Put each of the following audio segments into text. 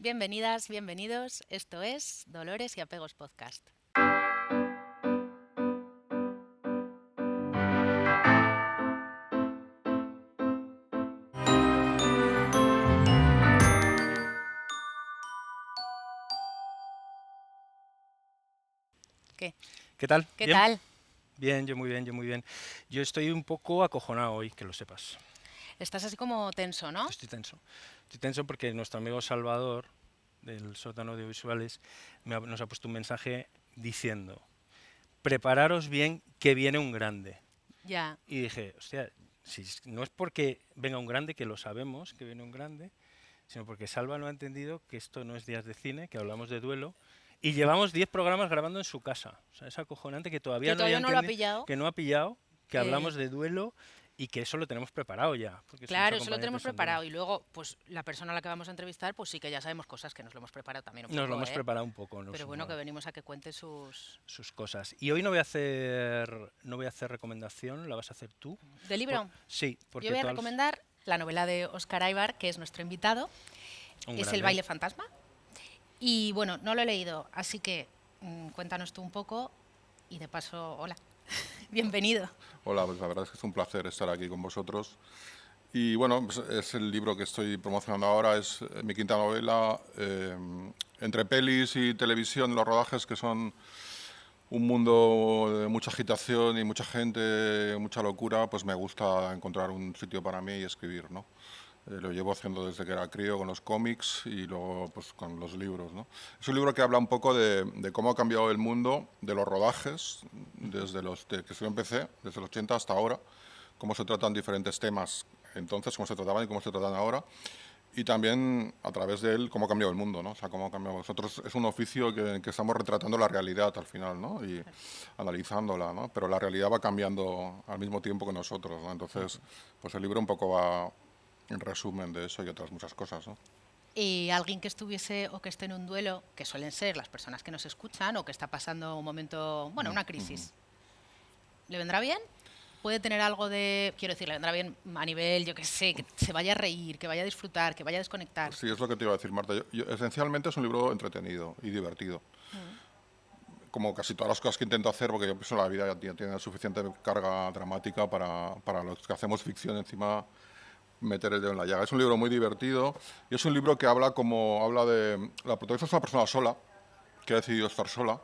Bienvenidas, bienvenidos. Esto es Dolores y Apegos Podcast. ¿Qué? ¿Qué tal? ¿Qué ¿Bien? tal? Bien, yo muy bien, yo muy bien. Yo estoy un poco acojonado hoy, que lo sepas. Estás así como tenso, ¿no? Estoy tenso. Estoy tenso porque nuestro amigo Salvador, del sótano audiovisuales, nos ha puesto un mensaje diciendo: prepararos bien que viene un grande. Ya. Y dije, hostia, si no es porque venga un grande, que lo sabemos que viene un grande, sino porque Salva no ha entendido que esto no es Días de Cine, que hablamos de duelo, y llevamos 10 programas grabando en su casa. O sea, es acojonante que todavía Que no haya todavía no lo ha entendido, pillado. que no ha pillado, que Eh, hablamos de duelo y que eso lo tenemos preparado ya, porque somos claro, eso lo tenemos acompañantes en duelo. preparado. Y luego, pues la persona a la que vamos a entrevistar, pues sí que ya sabemos cosas que nos lo hemos preparado también un Nos lo poco, hemos ¿eh? preparado un poco, Pero bueno, que venimos a que cuente sus... sus cosas. Y hoy no voy a hacer recomendación, la vas a hacer tú. ¿De libro? Sí, Yo porque voy a tú recomendar la novela de Oscar Aybar, que es nuestro invitado. un Es El grande. baile fantasma. Y bueno, no lo he leído, así que cuéntanos tú un poco y de paso, hola, bienvenido. Hola, pues la verdad es que es un placer estar aquí con vosotros. Y bueno, pues es el libro que estoy promocionando ahora, es mi quinta novela. Entre pelis y televisión, los rodajes, que son un mundo de mucha agitación y mucha gente, mucha locura, pues me gusta encontrar un sitio para mí y escribir, ¿no? Lo llevo haciendo desde que era crío con los cómics y luego pues con los libros, ¿no? Es un libro que habla un poco de cómo ha cambiado el mundo de los rodajes desde que yo empecé, desde los 80 hasta ahora, cómo se tratan diferentes temas entonces, cómo se trataban y cómo se tratan ahora. Y también a través de él cómo ha cambiado el mundo, ¿no? O sea, cómo ha cambiado. Nosotros es un oficio que estamos retratando la realidad al final, ¿no? Y analizándola, ¿no? Pero la realidad va cambiando al mismo tiempo que nosotros, ¿no? Entonces, pues el libro un poco va en resumen de eso y otras muchas cosas, ¿no? Y alguien que estuviese o que esté en un duelo, que suelen ser las personas que nos escuchan o que está pasando un momento, bueno, una crisis, ¿le vendrá bien? Puede tener algo de, quiero decir, le vendrá bien a nivel, yo qué sé, que se vaya a reír, que vaya a disfrutar, que vaya a desconectar. Sí, es lo que te iba a decir, Marta. Esencialmente es un libro entretenido y divertido. Como casi todas las cosas que intento hacer, porque yo pienso que la vida ya tiene suficiente carga dramática para los que hacemos ficción encima meter el dedo en la llaga. Es un libro muy divertido y es un libro que habla de... La protagonista es una persona sola, que ha decidido estar sola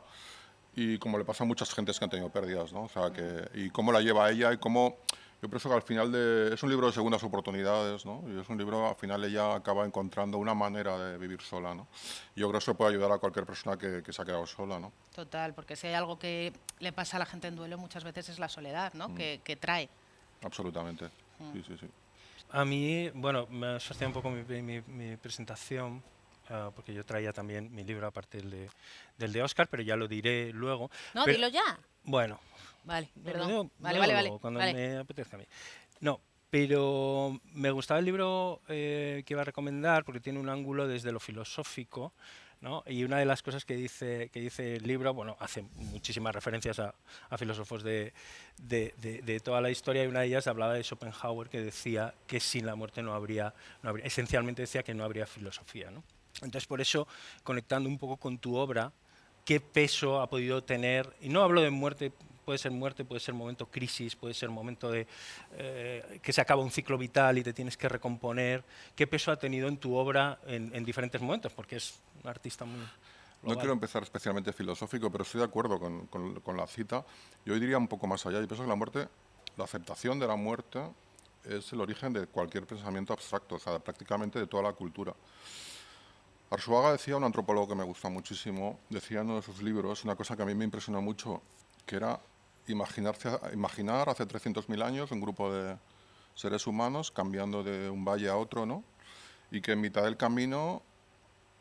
y como le pasa a muchas gentes que han tenido pérdidas, ¿no? O sea, y cómo la lleva ella y cómo... Yo pienso que al final es un libro de segundas oportunidades, ¿no? Y es un libro, al final ella acaba encontrando una manera de vivir sola, ¿no? Y yo creo que eso puede ayudar a cualquier persona que se ha quedado sola, ¿no? Total, porque si hay algo que le pasa a la gente en duelo muchas veces es la soledad, ¿no? Que trae. Absolutamente. Sí, sí, sí. A mí, bueno, me ha asociado un poco mi presentación, porque yo traía también mi libro, aparte del de Oscar, pero ya lo diré luego. No, Pero, dilo ya. bueno, Vale, lo perdón. digo, Vale, lo digo vale, vale, luego, cuando vale. me apetezca a mí. No, pero me gustaba el libro que iba a recomendar porque tiene un ángulo desde lo filosófico, ¿no? Y una de las cosas que dice el libro, bueno, hace muchísimas referencias a filósofos de toda la historia, y una de ellas hablaba de Schopenhauer, que decía que sin la muerte no habría, esencialmente decía que no habría filosofía, ¿no? Entonces, por eso, conectando un poco con tu obra, qué peso ha podido tener, y no hablo de muerte, puede ser momento crisis, puede ser momento de que se acaba un ciclo vital y te tienes que recomponer, qué peso ha tenido en tu obra en diferentes momentos, porque es un artista muy No global. quiero empezar especialmente filosófico, pero estoy de acuerdo con la cita. Yo diría un poco más allá. Yo pienso que la muerte, la aceptación de la muerte es el origen de cualquier pensamiento abstracto, o sea, prácticamente de toda la cultura. Arzuaga decía, un antropólogo que me gusta muchísimo, decía en uno de sus libros una cosa que a mí me impresionó mucho, que era imaginar hace 300.000 años un grupo de seres humanos cambiando de un valle a otro, ¿no? Y que en mitad del camino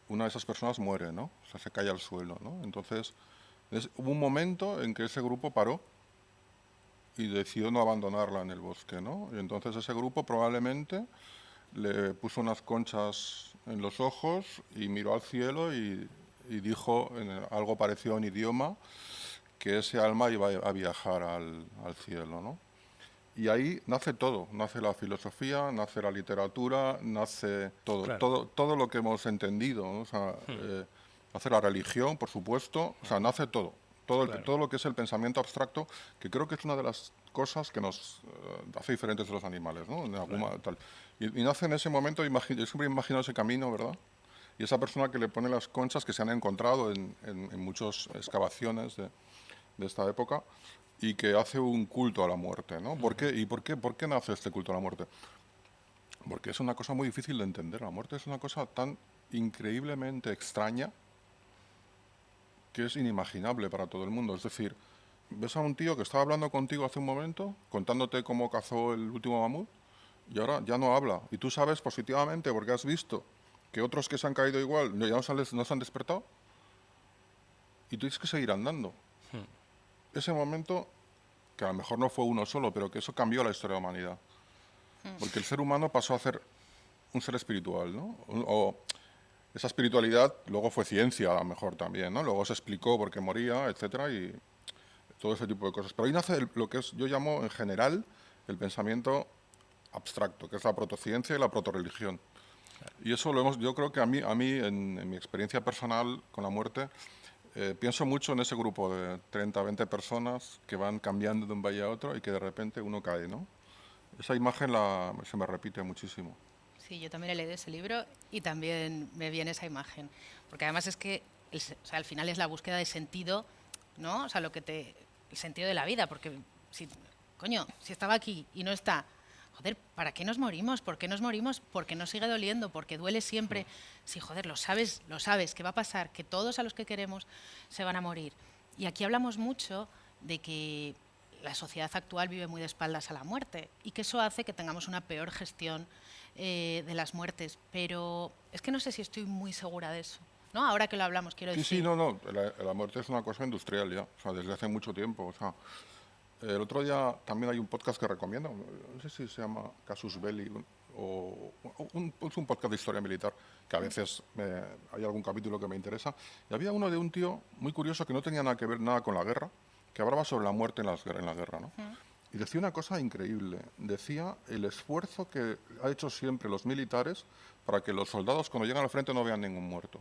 una de esas personas muere, ¿no? O sea, se cae al suelo, ¿no? Entonces, hubo un momento en que ese grupo paró y decidió no abandonarla en el bosque, ¿no? Y entonces ese grupo probablemente le puso unas conchas en los ojos y miró al cielo y dijo en algo parecido a un idioma que ese alma iba a viajar al cielo, ¿no? Y ahí nace todo, nace la filosofía, nace la literatura, nace todo, Claro. todo lo que hemos entendido, ¿no? O sea, nace la religión, por supuesto, o sea, nace todo, Claro. todo lo que es el pensamiento abstracto, que creo que es una de las cosas que nos hace diferentes de los animales, ¿no? Tal. Y nace en ese momento, yo siempre imagino ese camino, ¿verdad? Y esa persona que le pone las conchas que se han encontrado en muchas excavaciones de esta época y que hace un culto a la muerte, ¿no? ¿Por qué? ¿Y por qué nace este culto a la muerte? Porque es una cosa muy difícil de entender. La muerte es una cosa tan increíblemente extraña que es inimaginable para todo el mundo. Es decir, ves a un tío que estaba hablando contigo hace un momento, contándote cómo cazó el último mamut, y ahora ya no habla. Y tú sabes positivamente, porque has visto que otros que se han caído igual ya no se han despertado, y tienes que seguir andando. Ese momento, que a lo mejor no fue uno solo, pero que eso cambió la historia de la humanidad. Porque el ser humano pasó a ser un ser espiritual, ¿no? O esa espiritualidad luego fue ciencia, a lo mejor también, ¿no? Luego se explicó por qué moría, etcétera, y todo ese tipo de cosas. Pero ahí nace lo que yo llamo en general el pensamiento abstracto, que es la protociencia y la protoreligión. Y eso yo creo que a mí en mi experiencia personal con la muerte, pienso mucho en ese grupo de 30, 20 personas que van cambiando de un valle a otro y que de repente uno cae, ¿no? Esa imagen se me repite muchísimo. Sí, yo también he leído ese libro y también me viene esa imagen. Porque además es que o sea, al final es la búsqueda de sentido, ¿no? O sea, el sentido de la vida. Porque si, coño, si estaba aquí y no está, joder, ¿para qué nos morimos? ¿Por qué nos morimos? Porque nos sigue doliendo, porque duele siempre. Sí, joder, lo sabes, ¿qué va a pasar? Que todos a los que queremos se van a morir. Y aquí hablamos mucho de que la sociedad actual vive muy de espaldas a la muerte y que eso hace que tengamos una peor gestión de las muertes. Pero es que no sé si estoy muy segura de eso, ¿no? Ahora que lo hablamos, quiero Sí, decir. sí, no, la muerte es una cosa industrial ya, o sea, desde hace mucho tiempo. O sea, el otro día también hay un podcast que recomiendo, no sé si se llama Casus Belli, es un podcast de historia militar, que a veces hay algún capítulo que me interesa. Y había uno de un tío muy curioso que no tenía nada que ver nada con la guerra, que hablaba sobre la muerte en la guerra, ¿no? Y decía una cosa increíble, decía el esfuerzo que ha hecho siempre los militares para que los soldados cuando llegan al frente no vean ningún muerto.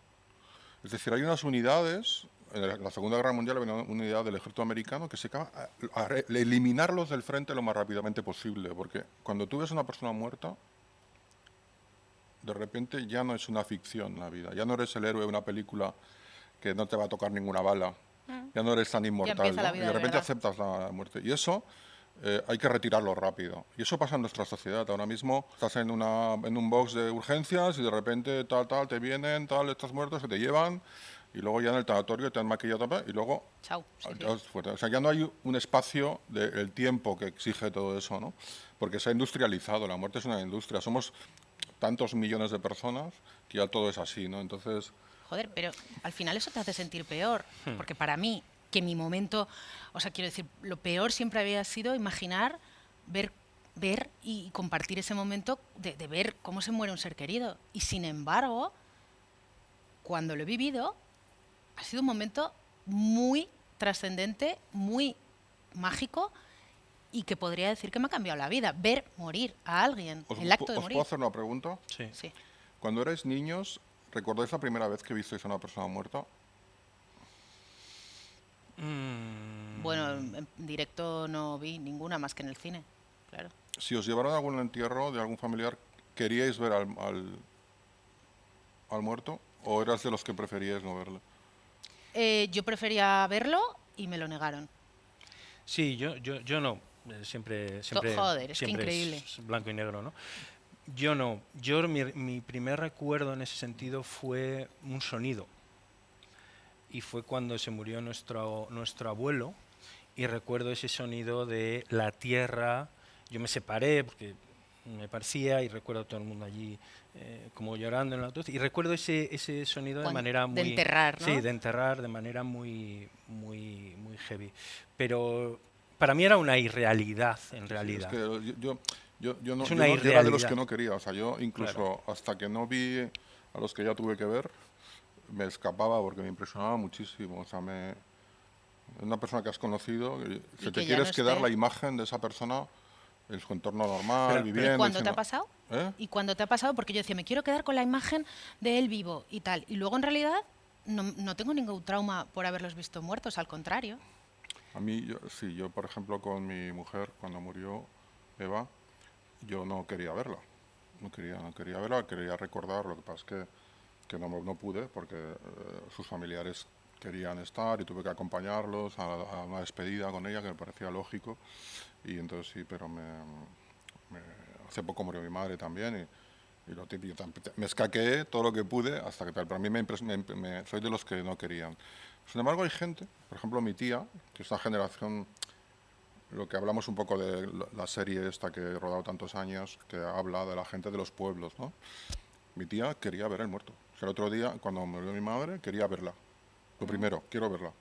Es decir, hay unas unidades, en la Segunda Guerra Mundial había una unidad del ejército americano que se acaba a eliminarlos del frente lo más rápidamente posible, porque cuando tú ves a una persona muerta, de repente ya no es una ficción la vida, ya no eres el héroe de una película que no te va a tocar ninguna bala, ya no eres tan Ya inmortal, empieza la ¿no? Y vida de de repente verdad. aceptas la muerte. Y eso hay que retirarlo rápido. Y eso pasa en nuestra sociedad. Ahora mismo estás en un box de urgencias y de repente tal, te vienen, estás muerto, se te llevan y luego ya en el tanatorio te han maquillado y luego Chao. Sí, sí. o sea, ya no hay un espacio del tiempo que exige todo eso, ¿no? Porque se ha industrializado, la muerte es una industria. Somos tantos millones de personas que ya todo es así, ¿no? Entonces, Joder, pero al final eso te hace sentir peor, porque para mí, que mi momento, o sea, quiero decir, lo peor siempre había sido imaginar, ver y compartir ese momento de ver cómo se muere un ser querido. Y sin embargo, cuando lo he vivido, ha sido un momento muy trascendente, muy mágico y que podría decir que me ha cambiado la vida. Ver morir a alguien, el acto de ¿os puedo morir. hacer una pregunta? Sí. Sí. Cuando erais niños, ¿recordáis la primera vez que visteis a una persona muerta? Bueno, en directo no vi ninguna más que en el cine, claro. Si os llevaron a algún entierro de algún familiar, ¿queríais ver al muerto o eras de los que preferíais no verle? Yo prefería verlo y me lo negaron. Sí, yo no. Siempre, Joder, es que siempre increíble. es blanco y negro, ¿no? Yo no. Mi primer recuerdo en ese sentido fue un sonido. Y fue cuando se murió nuestro abuelo. Y recuerdo ese sonido de la tierra. Yo me separé porque me parecía y recuerdo a todo el mundo allí como llorando en la autopsia. Y recuerdo ese sonido de manera De muy... enterrar, Sí, ¿no? de enterrar de manera muy heavy. Pero para mí era una irrealidad, en Sí, sí, es realidad. que yo no, Es una yo era de los que irrealidad. no quería. O sea, yo Claro. incluso hasta que no vi a los que ya tuve que ver, me escapaba porque me impresionaba muchísimo. O sea, una persona que has conocido, Y se te que ya no quieres quedar esté. la imagen de esa persona en su entorno normal, Pero viviendo. ¿Y cuándo te diciendo, ha pasado? ¿eh? ¿Y cuándo te ha pasado? Porque yo decía, me quiero quedar con la imagen de él vivo y tal. Y luego en realidad no tengo ningún trauma por haberlos visto muertos, al contrario. A mí, sí, yo por ejemplo con mi mujer, cuando murió Eva, yo no quería verla. No quería verla, quería recordar, lo que pasa es que no pude porque sus familiares querían estar y tuve que acompañarlos a una despedida con ella, que me parecía lógico. Y entonces sí, pero hace poco murió mi madre también y lo típico, me escaqueé todo lo que pude hasta que tal. Pero a mí soy de los que no querían. Sin embargo, hay gente, por ejemplo mi tía, que es una generación, lo que hablamos un poco de la serie esta que he rodado tantos años, que habla de la gente de los pueblos, ¿no? Mi tía quería ver el muerto. O sea, el otro día, cuando murió mi madre, quería verla. Lo primero, quiero verla.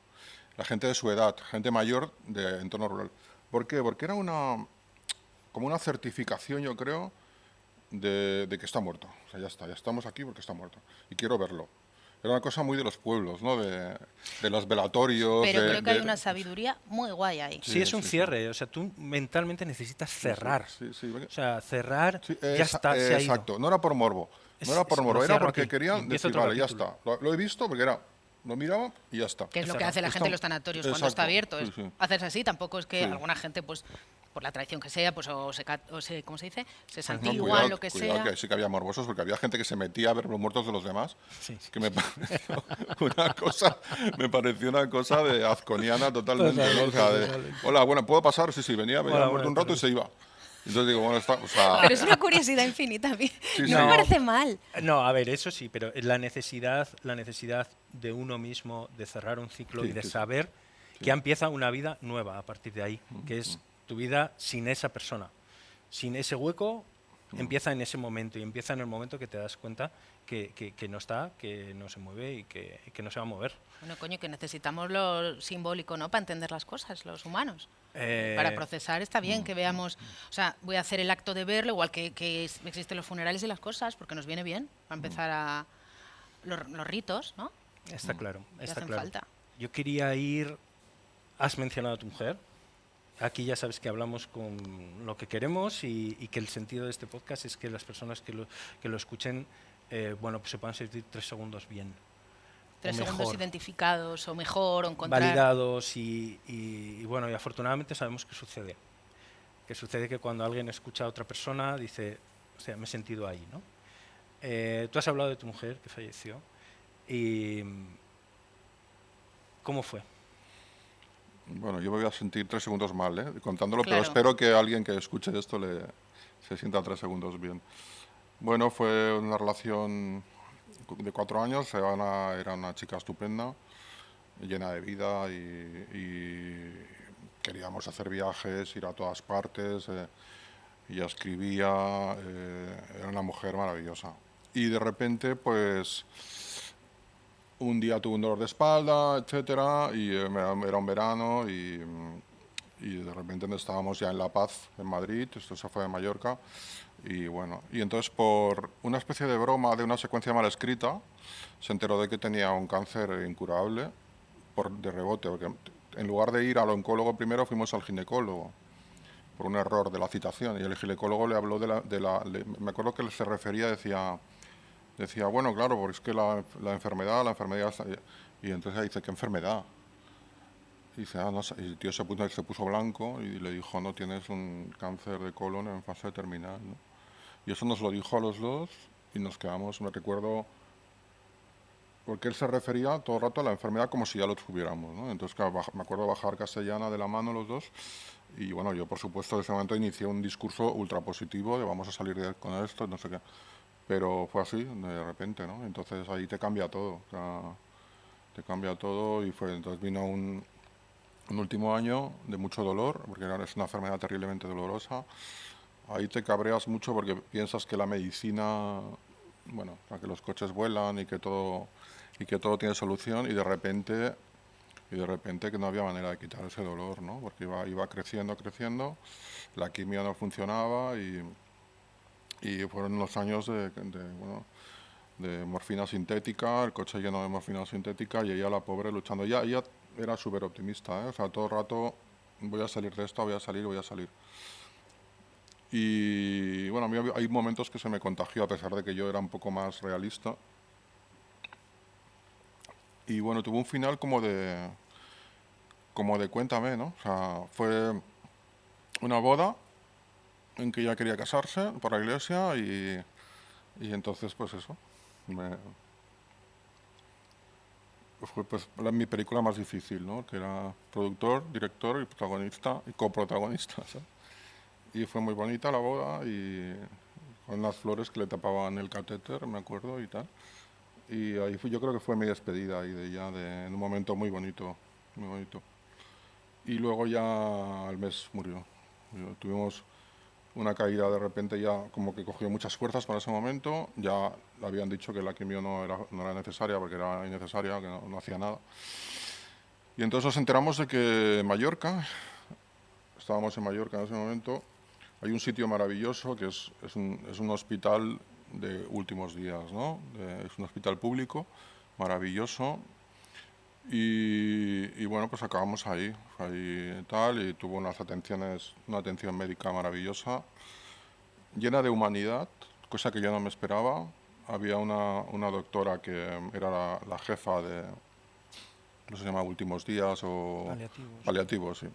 La gente de su edad, gente mayor de entorno rural. ¿Por qué? Porque era como una certificación, yo creo, de que está muerto. O sea, ya está, ya estamos aquí porque está muerto. Y quiero verlo. Era una cosa muy de los pueblos, ¿no? De los velatorios, Pero creo que hay una sabiduría muy guay ahí. Sí, es un sí, sí. cierre, o sea, tú mentalmente necesitas Sí, sí, cerrar. sí, sí. O sea, cerrar, Sí, ya está, se ha ido. exacto, no era por morbo, no era por Lo morbo, era cierro porque aquí y querían empiezo decir, otro vale, ya capítulo. está, lo he visto porque lo miraba y ya está. Que es lo que Cerrado. hace la gente en los tanatorios cuando está Exacto, abierto, es sí, sí, hacerse así. Tampoco es que sí. alguna gente, pues, por la tradición que sea, pues, o se ¿cómo se dice? Se No, santiguan, lo que cuidado, sea. que sí que había morbosos, porque había gente que se metía a ver los muertos de los demás, Sí, sí. que me pareció una cosa de azconiana totalmente, ¿no? O Totalmente, sea, totalmente. hola, bueno, ¿puedo pasar? Sí, sí, venía, veía Hola, muerto buenas un rato y tardes. se iba. Entonces digo, bueno, o sea, Pero es una curiosidad infinita a mí. sí, No me sí, No, parece mal. no, a ver, eso sí, pero la necesidad de uno mismo de cerrar un ciclo y sí, de sí, sí, saber sí. que empieza una vida nueva a partir de ahí, que es tu vida sin esa persona. Sin ese hueco, empieza en ese momento y empieza en el momento que te das cuenta que no está, que no se mueve y que no se va a mover. Bueno, coño, que necesitamos lo simbólico, ¿no? Para entender las cosas, los humanos. Para Eh, procesar está bien que veamos, o sea, voy a hacer el acto de verlo, igual que existen los funerales y las cosas, porque nos viene bien para empezar a los ritos, ¿no? Está claro, Que está hacen claro. falta. Yo quería ir, has mencionado a tu mujer. Aquí ya sabes que hablamos con lo que queremos y que el sentido de este podcast es que las personas que lo escuchen, bueno, pues se puedan sentir 3 segundos bien. 3 segundos Mejor, identificados o mejor o encontrar. validados y bueno, y afortunadamente sabemos que sucede. Que sucede que cuando alguien escucha a otra persona dice, o sea, me he sentido ahí, ¿no? Tú has hablado de tu mujer que falleció y ¿cómo fue? Bueno, yo me voy a sentir 3 segundos mal, contándolo, pero Claro. espero que alguien que escuche esto se sienta 3 segundos bien. Bueno, fue una relación de 4 años, era una chica estupenda, llena de vida y queríamos hacer viajes, ir a todas partes, ella escribía, era una mujer maravillosa. Y de repente, pues, un día tuve un dolor de espalda, etcétera, y era un verano y de repente estábamos ya en La Paz, en Madrid, esto se fue de Mallorca, y bueno, y entonces por una especie de broma de una secuencia mal escrita, se enteró de que tenía un cáncer incurable de rebote, porque en lugar de ir al oncólogo primero fuimos al ginecólogo por un error de la citación y el ginecólogo le habló me acuerdo que se refería, decía, bueno, claro, porque es que la enfermedad, y entonces ahí dice, ¿qué enfermedad? Y dice, no sé, y el tío se puso blanco y le dijo, no, tienes un cáncer de colon en fase terminal, ¿no? Y eso nos lo dijo a los dos y nos quedamos, me recuerdo, porque él se refería todo el rato a la enfermedad como si ya lo tuviéramos, ¿no? Entonces, claro, me acuerdo bajar castellana de la mano los dos y bueno, yo por supuesto en ese momento inicié un discurso ultra positivo de vamos a salir con esto, no sé qué. Pero fue así, de repente, ¿no? Entonces ahí te cambia todo, o sea, te cambia todo y entonces vino un último año de mucho dolor, porque es una enfermedad terriblemente dolorosa. Ahí te cabreas mucho porque piensas que la medicina, bueno, o sea, que los coches vuelan y que todo tiene solución y de repente que no había manera de quitar ese dolor, ¿no? Porque iba creciendo, creciendo, la quimio no funcionaba y fueron los años bueno, de morfina sintética, el coche lleno de morfina sintética y ella, la pobre, luchando. Ella era súper optimista, ¿eh? O sea, todo el rato voy a salir de esto, voy a salir. Y bueno, a mí hay momentos que se me contagió, a pesar de que yo era un poco más realista. Y bueno, tuvo un final como de Cuéntame, ¿no? O sea, fue una boda en que ella quería casarse por la iglesia y entonces pues eso, me- fue pues mi película más difícil, ¿no? Que era productor, director y protagonista y coprotagonista, ¿sabes? Y fue muy bonita la boda y con las flores que le tapaban el catéter, me acuerdo y tal. Y ahí yo creo que fue mi despedida y de ella en un momento muy bonito, muy bonito. Y luego ya al mes murió. Tuvimos una caída de repente, ya como que cogió muchas fuerzas para ese momento. Ya le habían dicho que la quimio no era necesaria porque era innecesaria, que no hacía nada. Y entonces nos enteramos de que en Mallorca, estábamos en Mallorca en ese momento, hay un sitio maravilloso que es un hospital de últimos días, ¿no? Es un hospital público maravilloso. Y bueno, pues acabamos ahí tal, y tuvo una atención médica maravillosa, llena de humanidad, cosa que yo no me esperaba. Había una doctora que era la jefa de, no sé si se llama Últimos Días o Paliativos. Paliativos, sí.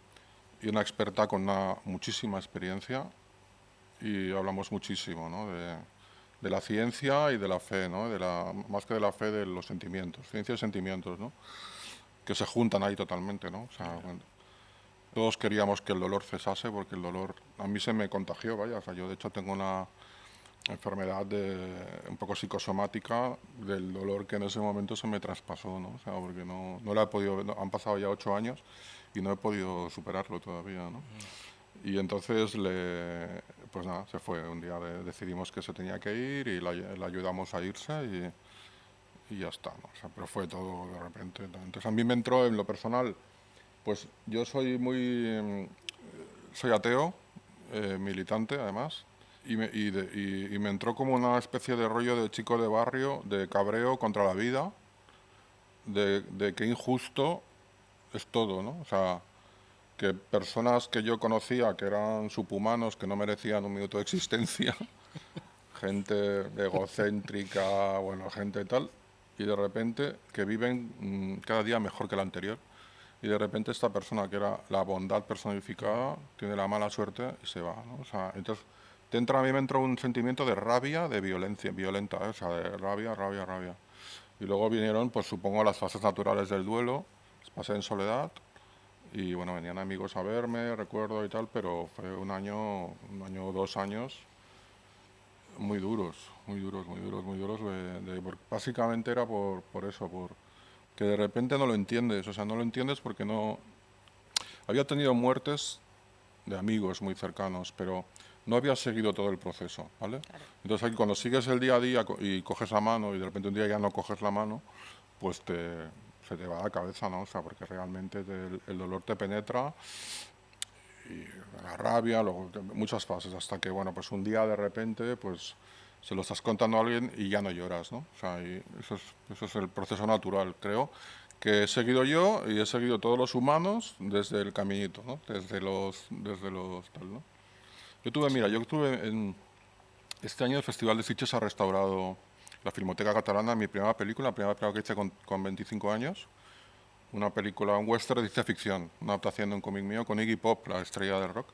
Y una experta con muchísima experiencia y hablamos muchísimo, ¿no? De la ciencia y de la fe, ¿no? Más que de la fe, de los sentimientos, ciencia y sentimientos, ¿no? Que se juntan ahí totalmente, ¿no? O sea, Claro. todos queríamos que el dolor cesase porque el dolor a mí se me contagió, vaya. O sea, yo de hecho tengo una enfermedad un poco psicosomática del dolor que en ese momento se me traspasó, ¿no? O sea, porque no la he podido, han pasado ya 8 años y no he podido superarlo todavía, ¿no? Y entonces, pues nada, se fue. Un día decidimos que se tenía que ir y la ayudamos a irse y ya está, ¿no? O sea, pero fue todo de repente. Entonces a mí me entró en lo personal, pues yo soy ateo, militante además, y me entró como una especie de rollo de chico de barrio, de cabreo contra la vida, de qué injusto es todo, ¿no? O sea, que personas que yo conocía que eran subhumanos, que no merecían un minuto de existencia, gente egocéntrica, bueno, gente tal, y de repente que viven cada día mejor que el anterior. Y de repente esta persona que era la bondad personificada tiene la mala suerte y se va, ¿no? O sea, entonces a mí me entró un sentimiento de rabia, de violencia, violenta, ¿eh? O sea, de rabia, rabia, rabia. Y luego vinieron, pues supongo, las fases naturales del duelo, pasé en soledad y bueno, venían amigos a verme, recuerdo y tal, pero fue un año o 2 años muy duros, muy duros, muy duros, muy duros. Básicamente era por eso, por que de repente no lo entiendes, o sea, no lo entiendes porque no. Había tenido muertes de amigos muy cercanos, pero no había seguido todo el proceso, ¿vale? Claro. Entonces aquí cuando sigues el día a día y coges la mano y de repente un día ya no coges la mano, pues se te va la cabeza, ¿no? O sea, porque realmente el dolor te penetra y la rabia, luego muchas fases, hasta que, bueno, pues un día de repente, pues se lo estás contando a alguien y ya no lloras, ¿no? O sea, y eso es el proceso natural, creo, que he seguido yo y he seguido todos los humanos desde el caminito, ¿no? Desde los tal, ¿no? Sí. Yo tuve este año el Festival de Sitges ha restaurado la Filmoteca Catalana, mi primera película que hice con 25 años, una película, un western de ciencia ficción, una adaptación de un cómic mío con Iggy Pop, la estrella del rock.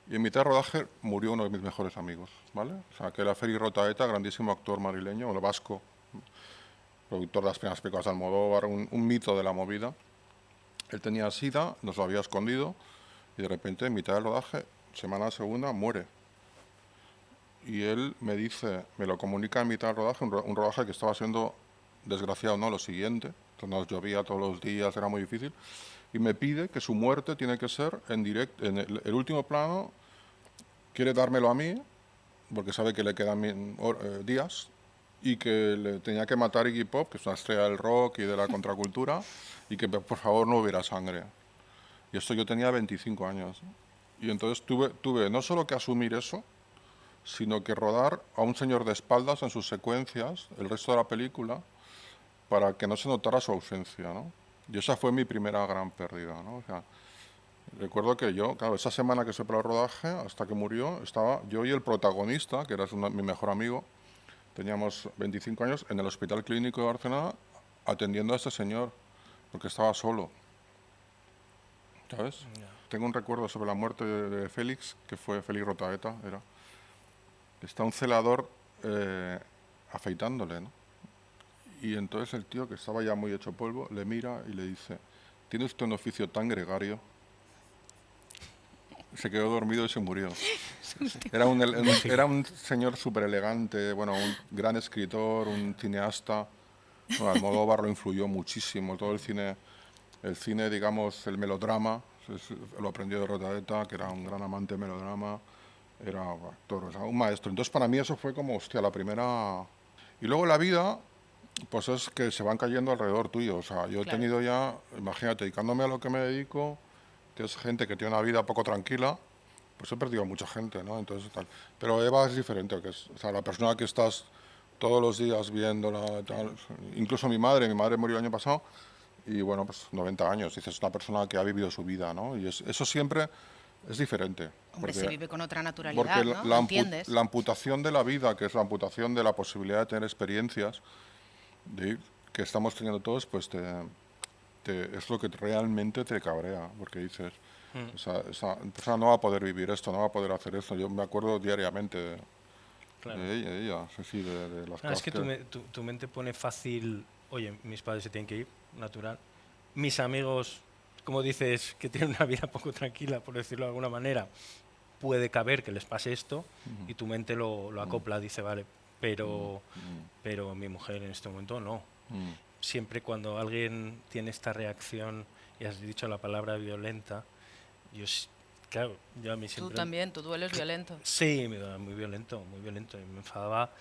Y en mitad de rodaje murió uno de mis mejores amigos, ¿vale? O sea, que era Feri Rotaeta, grandísimo actor madrileño, o vasco, productor de las primeras películas de Almodóvar, un mito de la movida. Él tenía sida, nos lo había escondido, y de repente, en mitad del rodaje, semana segunda, muere. Y él me lo comunica en mitad del rodaje, un rodaje que estaba siendo desgraciado, ¿no? Lo siguiente, entonces nos llovía todos los días, era muy difícil, y me pide que su muerte tiene que ser en directo, en el último plano, quiere dármelo a mí, porque sabe que le quedan días, y que le tenía que matar Iggy Pop, que es una estrella del rock y de la contracultura, y que por favor no hubiera sangre. Y esto yo tenía 25 años. Y entonces tuve no solo que asumir eso, sino que rodar a un señor de espaldas en sus secuencias, el resto de la película, para que no se notara su ausencia, ¿no? Y esa fue mi primera gran pérdida, ¿no? O sea, Recuerdo que yo, claro, esa semana que se para el rodaje, hasta que murió, estaba yo y el protagonista, que era mi mejor amigo, teníamos 25 años, en el Hospital Clínico de Barcelona atendiendo a este señor, porque estaba solo, ¿sabes? Tengo un recuerdo sobre la muerte de Félix, que fue Félix Rotaeta, era. Está un celador afeitándole, ¿no? Y entonces el tío, que estaba ya muy hecho polvo, le mira y le dice, ¿tiene usted un oficio tan gregario? Se quedó dormido y se murió. Era un señor súper elegante, bueno, un gran escritor, un cineasta. Bueno, Almodóvar lo influyó muchísimo. Todo el cine, digamos, el melodrama, lo aprendió de Rodadeta, que era un gran amante del melodrama, era actor, o sea, un maestro. Entonces para mí eso fue como, hostia, la primera... Y luego la vida, pues es que se van cayendo alrededor tuyo. O sea, yo he tenido ya, imagínate, dedicándome a lo que me dedico, que es gente que tiene una vida poco tranquila, pues he perdido a mucha gente, ¿no? Entonces, tal. Pero Eva es diferente, que es, o sea, la persona que estás todos los días viéndola, tal. Incluso mi madre murió el año pasado, y bueno, pues 90 años, dices, es una persona que ha vivido su vida, ¿no? Y eso siempre es diferente. Hombre, se vive con otra Porque naturalidad, ¿no? ¿Lo entiendes? la amputación de la vida, que es la amputación de la posibilidad de tener experiencias que estamos teniendo todos, pues es lo que realmente te cabrea, porque dices, esa persona no va a poder vivir esto, no va a poder hacer esto. Yo me acuerdo diariamente Claro. de ella, sí, sí, de las No, cosas es que tu mente pone fácil, oye, mis padres se tienen que ir, natural. Mis amigos, como dices, que tienen una vida poco tranquila, por decirlo de alguna manera, puede caber que les pase esto y tu mente lo acopla, dice, vale, pero mi mujer en este momento no. Siempre cuando alguien tiene esta reacción, y has dicho la palabra violenta, claro, yo a mí Tú siempre... también, tu duelo es violento. Sí, muy violento, muy violento. Y me enfadaba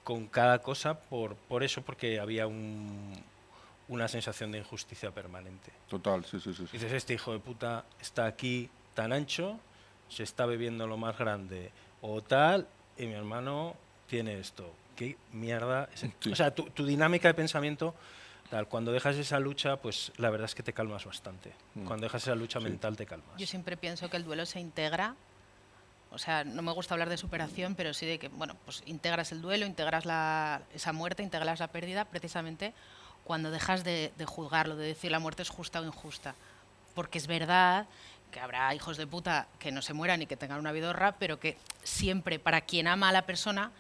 con cada cosa por eso, porque había una sensación de injusticia permanente. Total, sí, sí, sí. Sí. Dices, este hijo de puta está aquí tan ancho, se está bebiendo lo más grande o tal, y mi hermano tiene esto. ¿Qué mierda? Sí. O sea, tu dinámica de pensamiento, tal, cuando dejas esa lucha, pues la verdad es que te calmas bastante. Cuando dejas esa lucha mental te calmas. Yo siempre pienso que el duelo se integra. O sea, no me gusta hablar de superación, pero sí de que, bueno, pues integras el duelo, integras esa muerte, integras la pérdida, precisamente cuando dejas de juzgarlo, de decir la muerte es justa o injusta. Porque es verdad que habrá hijos de puta que no se mueran y que tengan una vidorra, pero que siempre, para quien ama a la persona,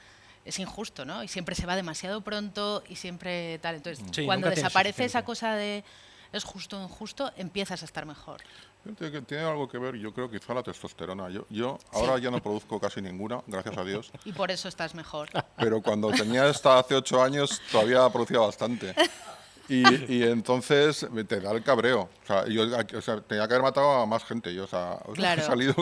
es injusto, ¿no? Y siempre se va demasiado pronto y siempre tal. Entonces, Sí, cuando nunca tienes desaparece esa suficiente. cosa de es justo o injusto, empiezas a estar mejor. Fíjate que tiene algo que ver, yo creo, quizá la testosterona. Yo ahora ya no produzco casi ninguna, gracias a Dios, Y por eso estás mejor. pero cuando tenía esta hace 8 años todavía producía bastante. Y entonces te da el cabreo. O sea, tenía que haber matado a más gente. Yo, Claro. he salido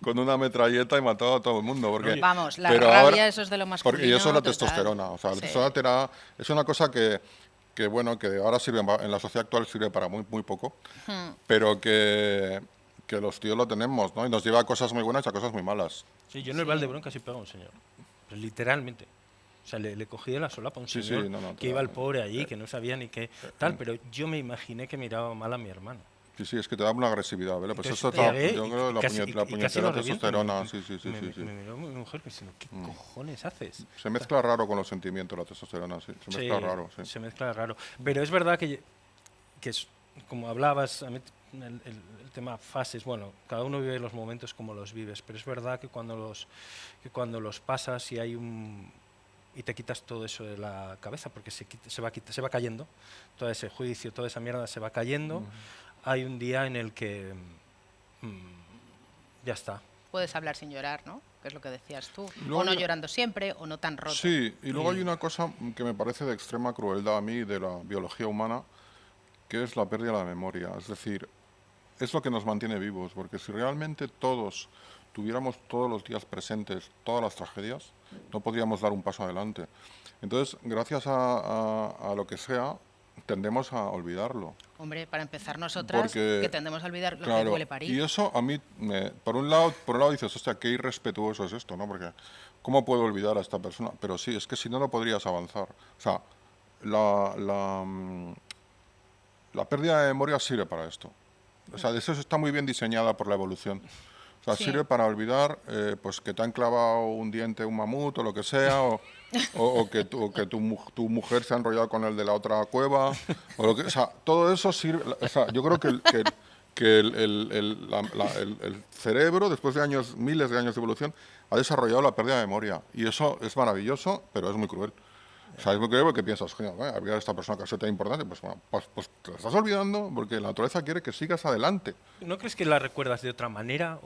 con una metralleta y matado a todo el mundo. Porque, Vamos, la pero rabia, ahora- eso es de lo masculino. Porque eso es la total. testosterona. O sea, la Sí. testosterona es una cosa que, bueno, que ahora sirve, en la sociedad actual sirve para muy, muy poco, pero que los tíos lo tenemos, ¿no? Y nos lleva a cosas muy buenas y a cosas muy malas. Sí, yo en el Valdebrón casi pego a un señor. Pero literalmente. O sea, le cogí de la solapa a un Sí, sí, señor no, que iba el pobre allí, que no sabía ni qué tal, pero yo me imaginé que miraba mal a mi hermano. Sí, sí, es que te da una agresividad, ¿vale? Pues Entonces eso pegué yo y creo que la casi lo puñetera reviento. testosterona, sí, sí, sí, Me, sí, sí. me miró mi mujer diciendo, ¿qué cojones haces? Se mezcla raro con los sentimientos la testosterona, sí. Se mezcla raro, sí. Se mezcla raro. Pero es verdad que es, como hablabas, a mí el tema fases, bueno, cada uno vive los momentos como los vives, pero es verdad que cuando los pasas y hay y te quitas todo eso de la cabeza, porque se va cayendo, todo ese juicio, toda esa mierda se va cayendo, hay un día en el que ya está. Puedes hablar sin llorar, ¿no? Que es lo que decías tú. Luego O no hay- llorando siempre, o no tan roto. Sí, y luego hay una cosa que me parece de extrema crueldad a mí de la biología humana, que es la pérdida de la memoria. Es decir, es lo que nos mantiene vivos, porque si realmente todos tuviéramos todos los días presentes todas las tragedias, no podríamos dar un paso adelante. Entonces, gracias a lo que sea, tendemos a olvidarlo. Hombre, para empezar nosotras, Porque, que tendemos a olvidar lo que claro, duele parir. y eso a mí, por un lado dices, hostia, qué irrespetuoso es esto, ¿no? Porque, ¿cómo puedo olvidar a esta persona? Pero sí, es que si no, no podrías avanzar. O sea, la pérdida de memoria sirve para esto. O sea, eso está muy bien diseñada por la evolución. O sea, Sí. sirve para olvidar pues que te han clavado un diente un mamut o lo que sea, o que tu mujer se ha enrollado con el de la otra cueva, o lo que, o sea, todo eso sirve. O sea, yo creo que el cerebro, después de años, miles de años de evolución, ha desarrollado la pérdida de memoria. Y eso es maravilloso, pero es muy cruel. O sea, es muy cruel porque piensas, "Coño, olvidar a esta persona que ha sido tan importante, pues bueno, pues te la estás olvidando porque la naturaleza quiere que sigas adelante. ¿No crees que la recuerdas de otra manera?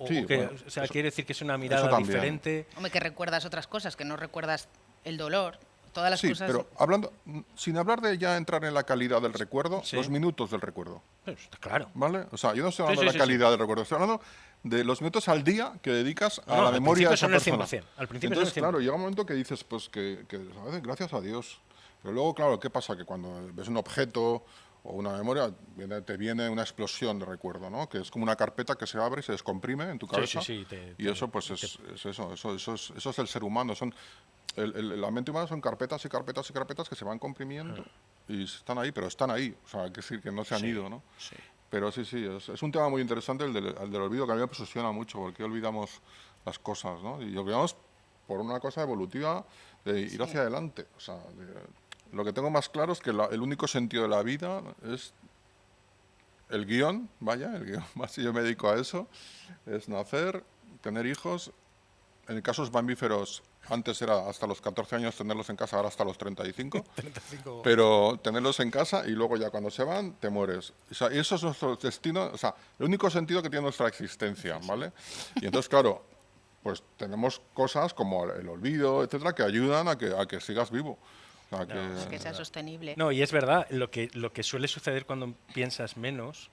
Sí, Que, bueno, o sea, eso- quiere decir que es una eso mirada también. diferente. Hombre, que recuerdas otras cosas, que no recuerdas el dolor, todas las Sí, cosas. pero hablando, sin hablar de ya entrar en la calidad del recuerdo, Sí. los minutos del recuerdo, Pues, está claro. ¿vale? O sea, yo no estoy Sí, hablando sí, de sí, la calidad del recuerdo, estoy hablando de los minutos al día que dedicas a No, la al memoria de principio esa son el persona. 100%, al principio son Entonces, el claro, 100%. llega un momento que dices, pues que a veces, gracias a Dios. Pero luego, claro, ¿qué pasa? Que cuando ves un objeto o una memoria, te viene una explosión de recuerdo, ¿no? Que es como una carpeta que se abre y se descomprime en tu Sí, cabeza. sí, Y eso, pues, es eso es el ser humano. La mente humana son carpetas y carpetas y carpetas que se van comprimiendo y están ahí, pero están ahí. O sea, hay que decir que no se han Sí, ido, ¿no? sí. Pero sí, es un tema muy interesante el del olvido, que a mí me obsesiona mucho, porque olvidamos las cosas, ¿no? Y olvidamos por una cosa evolutiva de ir hacia adelante. O sea, lo que tengo más claro es que el único sentido de la vida es el guión, vaya, el guión, más si yo me dedico a eso, es nacer, tener hijos. En el caso de los mamíferos, antes era hasta los 14 años tenerlos en casa, ahora hasta los 35. 35. Pero tenerlos en casa y luego ya cuando se van, te mueres. O sea, y eso es nuestro destino, o sea, el único sentido que tiene nuestra existencia, ¿vale? Y entonces, claro, pues tenemos cosas como el olvido, etcétera, que ayudan a que sigas vivo. O sea, Pues que sea sostenible. No, y es verdad, lo que suele suceder cuando piensas menos,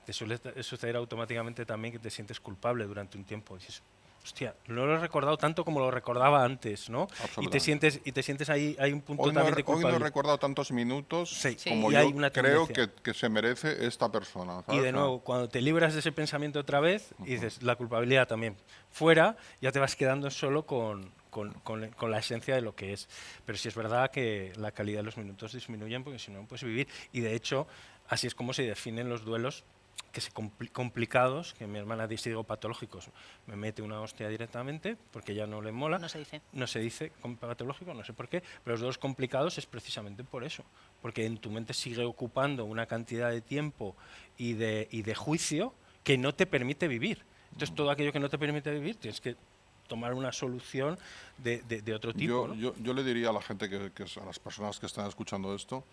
te suele suceder automáticamente también que te sientes culpable durante un tiempo. Dices, hostia, no lo he recordado tanto como lo recordaba antes, ¿no? Absolutamente. Y te sientes ahí, hay un punto Hoy no, también de hoy no he culpabilidad. recordado tantos minutos Sí, como y yo hay una creo tendencia. que se merece esta persona. Y ¿sabes? de O sea, nuevo, cuando te libras de ese pensamiento otra vez, y dices, la culpabilidad también fuera, ya te vas quedando solo con la esencia de lo que es. Pero sí es verdad que la calidad de los minutos disminuyen porque si no, no puedes vivir. Y de hecho, así es como se definen los duelos que se complicados, que mi hermana dice digo patológicos, me mete una hostia directamente porque ya no le mola. No se dice. No se dice patológico, no sé por qué, pero los duelos complicados es precisamente por eso, porque en tu mente sigue ocupando una cantidad de tiempo y de juicio que no te permite vivir. Entonces todo aquello que no te permite vivir tienes que tomar una solución de otro tipo. ¿no? yo le diría a la gente, a las personas que están escuchando esto,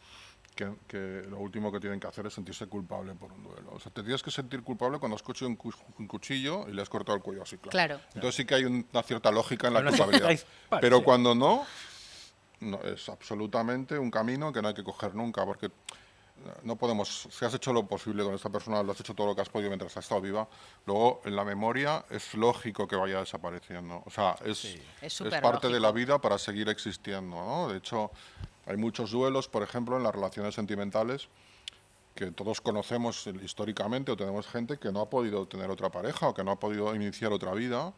que lo último que tienen que hacer es sentirse culpable por un duelo. O sea, te tienes que sentir culpable cuando has cogido un cuchillo y le has cortado el cuello así, claro. Claro. Entonces sí que hay una cierta lógica en la Pero no culpabilidad. vale, Pero sí. cuando no, es absolutamente un camino que no hay que coger nunca, porque no podemos, si has hecho lo posible con esta persona, lo has hecho todo lo que has podido mientras ha estado viva, luego en la memoria es lógico que vaya desapareciendo. O sea, Es es súper parte de lógico. la vida para seguir existiendo, ¿no? De hecho, hay muchos duelos, por ejemplo, en las relaciones sentimentales, que todos conocemos históricamente, o tenemos gente que no ha podido tener otra pareja o que no ha podido iniciar otra vida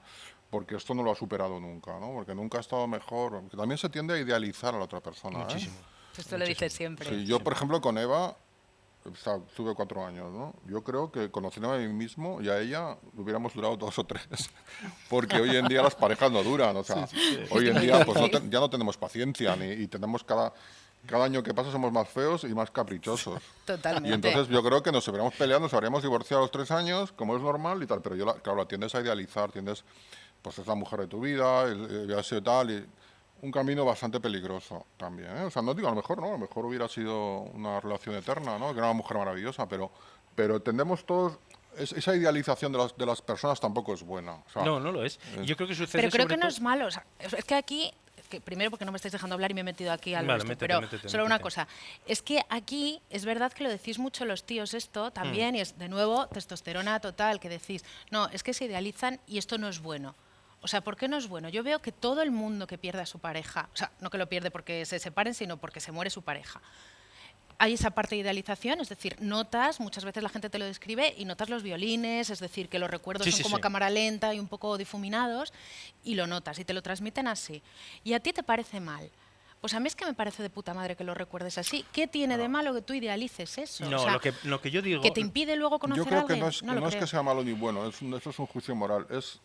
porque esto no lo ha superado nunca, ¿no? Porque nunca ha estado mejor. Porque también se tiende a idealizar a la otra persona, ¿eh? Muchísimo. Esto lo dices siempre. Sí, yo, por ejemplo, con Eva, tuve 4 años, ¿no? Yo creo que conociéndome a mí mismo y a ella hubiéramos durado 2 o 3. Porque hoy en día las parejas no duran, o sea, hoy en día pues ya no tenemos paciencia y tenemos cada año que pasa somos más feos y más caprichosos. Totalmente. Y entonces yo creo que nos habríamos peleado, nos habríamos divorciado a los 3 años, como es normal y tal, pero claro, la tiendes a idealizar, pues es la mujer de tu vida, ha sido tal, y un camino bastante peligroso también, ¿eh? O sea, no digo a lo mejor, ¿no? A lo mejor hubiera sido una relación eterna, ¿no? Que era una mujer maravillosa, pero tendemos todos, esa idealización de las personas tampoco es buena. O sea, No, no lo es. Yo creo que sucede Pero creo sobre que no todo- es malo. O sea, es que aquí, primero porque no me estáis dejando hablar y me he metido aquí al Vale, esto, métete, pero métete, solo una métete. cosa. Es que aquí es verdad que lo decís mucho los tíos esto también y es de nuevo testosterona total que decís, no, es que se idealizan y esto no es bueno. O sea, ¿por qué no es bueno? Yo veo que todo el mundo que pierde a su pareja, o sea, no que lo pierde porque se separen, sino porque se muere su pareja. Hay esa parte de idealización, es decir, notas, muchas veces la gente te lo describe y notas los violines, es decir, que los recuerdos Sí, son sí, como a sí. cámara lenta y un poco difuminados y lo notas y te lo transmiten así. Y a ti te parece mal. Pues a mí es que me parece de puta madre que lo recuerdes así. ¿Qué tiene de malo que tú idealices eso? No, O sea, lo que yo digo... ¿que te impide luego conocer Yo creo a que alguien? no lo es que creo. sea malo ni bueno, eso es un juicio moral, es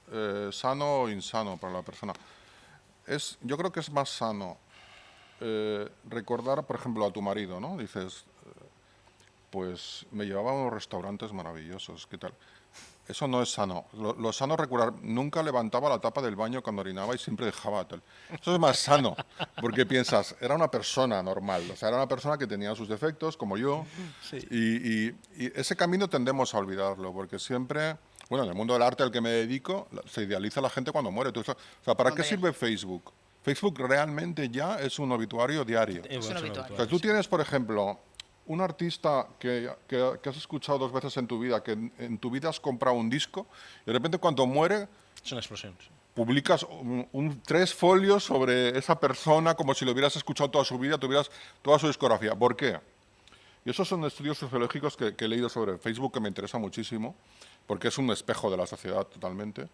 sano o insano para la persona. Yo creo que es más sano recordar, por ejemplo, a tu marido, ¿no? Dices, pues me llevaba a unos restaurantes maravillosos, ¿qué tal? Eso no es sano. Lo sano es recordar, nunca levantaba la tapa del baño cuando orinaba y siempre dejaba tal. Eso es más sano, porque piensas, era una persona normal, o sea, era una persona que tenía sus defectos, como yo, Sí. y ese camino tendemos a olvidarlo, porque siempre, bueno, en el mundo del arte al que me dedico, se idealiza a la gente cuando muere. O sea, ¿para qué Hombre. sirve Facebook? Facebook realmente ya es un obituario diario. Es un habitual. O sea, tú tienes, por ejemplo, un artista que has escuchado 2 veces en tu vida, que en tu vida has comprado un disco, y de repente cuando muere Es una explosión. Sí. publicas 3 folios sobre esa persona como si lo hubieras escuchado toda su vida, tuvieras toda su discografía. ¿Por qué? Y esos son estudios sociológicos que he leído sobre Facebook que me interesa muchísimo, porque es un espejo de la sociedad totalmente.